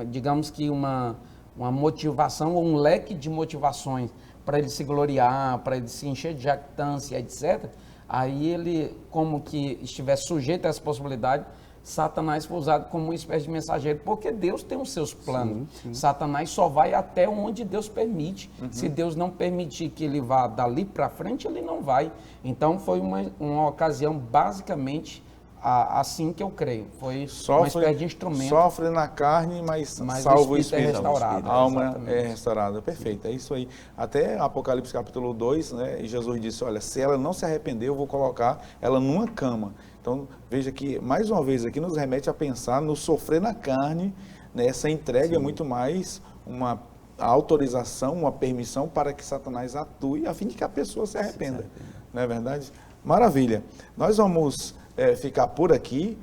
digamos que uma motivação, ou um leque de motivações para ele se gloriar, para ele se encher de jactância, etc., aí ele, como que estivesse sujeito a essa possibilidade, Satanás foi usado como uma espécie de mensageiro, porque Deus tem os seus planos. Sim. Satanás só vai até onde Deus permite. Se Deus não permitir que ele vá dali para frente, ele não vai. Então, foi uma ocasião, basicamente, assim que eu creio. Foi uma espécie de instrumento. Sofre na carne, mas salvo o espírito. Restaurado, a alma é restaurada. Perfeito, é isso aí. Até Apocalipse capítulo 2, né, e Jesus disse, olha, se ela não se arrepender, eu vou colocar ela numa cama. Então, veja que, mais uma vez, aqui nos remete a pensar no sofrer na carne, né? Essa entrega é muito mais uma autorização, uma permissão para que Satanás atue, a fim de que a pessoa se arrependa. Não é verdade? Maravilha. Nós vamos ficar por aqui,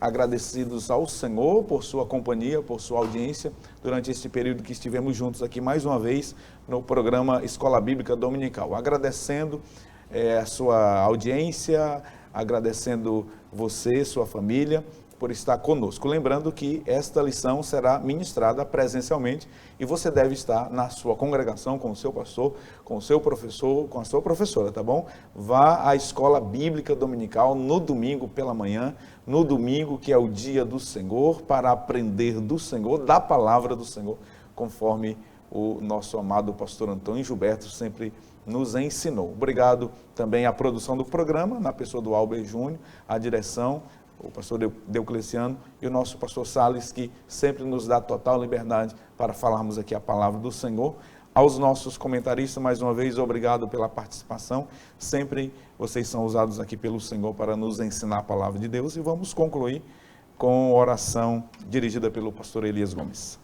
agradecidos ao Senhor por sua companhia, por sua audiência, durante este período que estivemos juntos aqui mais uma vez no programa Escola Bíblica Dominical. Agradecendo a sua audiência, agradecendo você, sua família, por estar conosco. Lembrando que esta lição será ministrada presencialmente e você deve estar na sua congregação com o seu pastor, com o seu professor, com a sua professora, tá bom? Vá à Escola Bíblica Dominical no domingo pela manhã, no domingo que é o dia do Senhor, para aprender do Senhor, da palavra do Senhor, conforme o nosso amado pastor Antônio Gilberto sempre nos ensinou. Obrigado também à produção do programa, na pessoa do Albert Júnior, a direção, o pastor Deucleciano e o nosso pastor Salles, que sempre nos dá total liberdade para falarmos aqui a palavra do Senhor. Aos nossos comentaristas, mais uma vez, obrigado pela participação. Sempre vocês são usados aqui pelo Senhor para nos ensinar a palavra de Deus. E vamos concluir com oração dirigida pelo pastor Elias Gomes.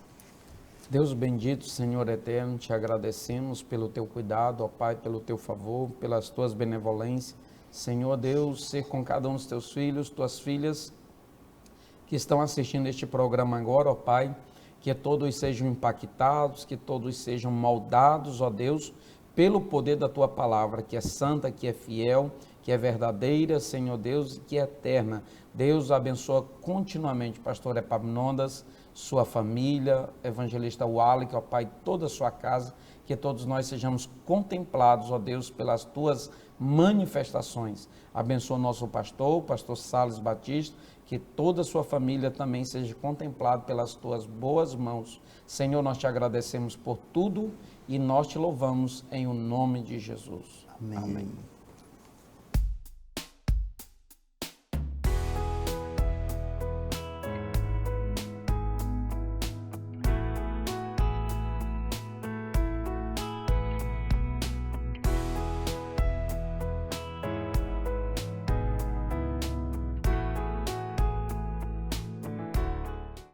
Deus bendito, Senhor eterno, te agradecemos pelo teu cuidado, ó Pai, pelo teu favor, pelas tuas benevolências. Senhor Deus, ser com cada um dos teus filhos, tuas filhas que estão assistindo este programa agora, ó Pai, que todos sejam impactados, que todos sejam moldados, ó Deus, pelo poder da tua palavra, que é santa, que é fiel, que é verdadeira, Senhor Deus, e que é eterna. Deus abençoa continuamente, pastor Epaminondas, sua família, evangelista Wallach, ó Pai, toda a sua casa, que todos nós sejamos contemplados, ó Deus, pelas tuas manifestações. Abençoa o nosso pastor, o pastor Salles Batista, que toda a sua família também seja contemplada pelas tuas boas mãos. Senhor, nós te agradecemos por tudo e nós te louvamos em o nome de Jesus. Amém. Amém.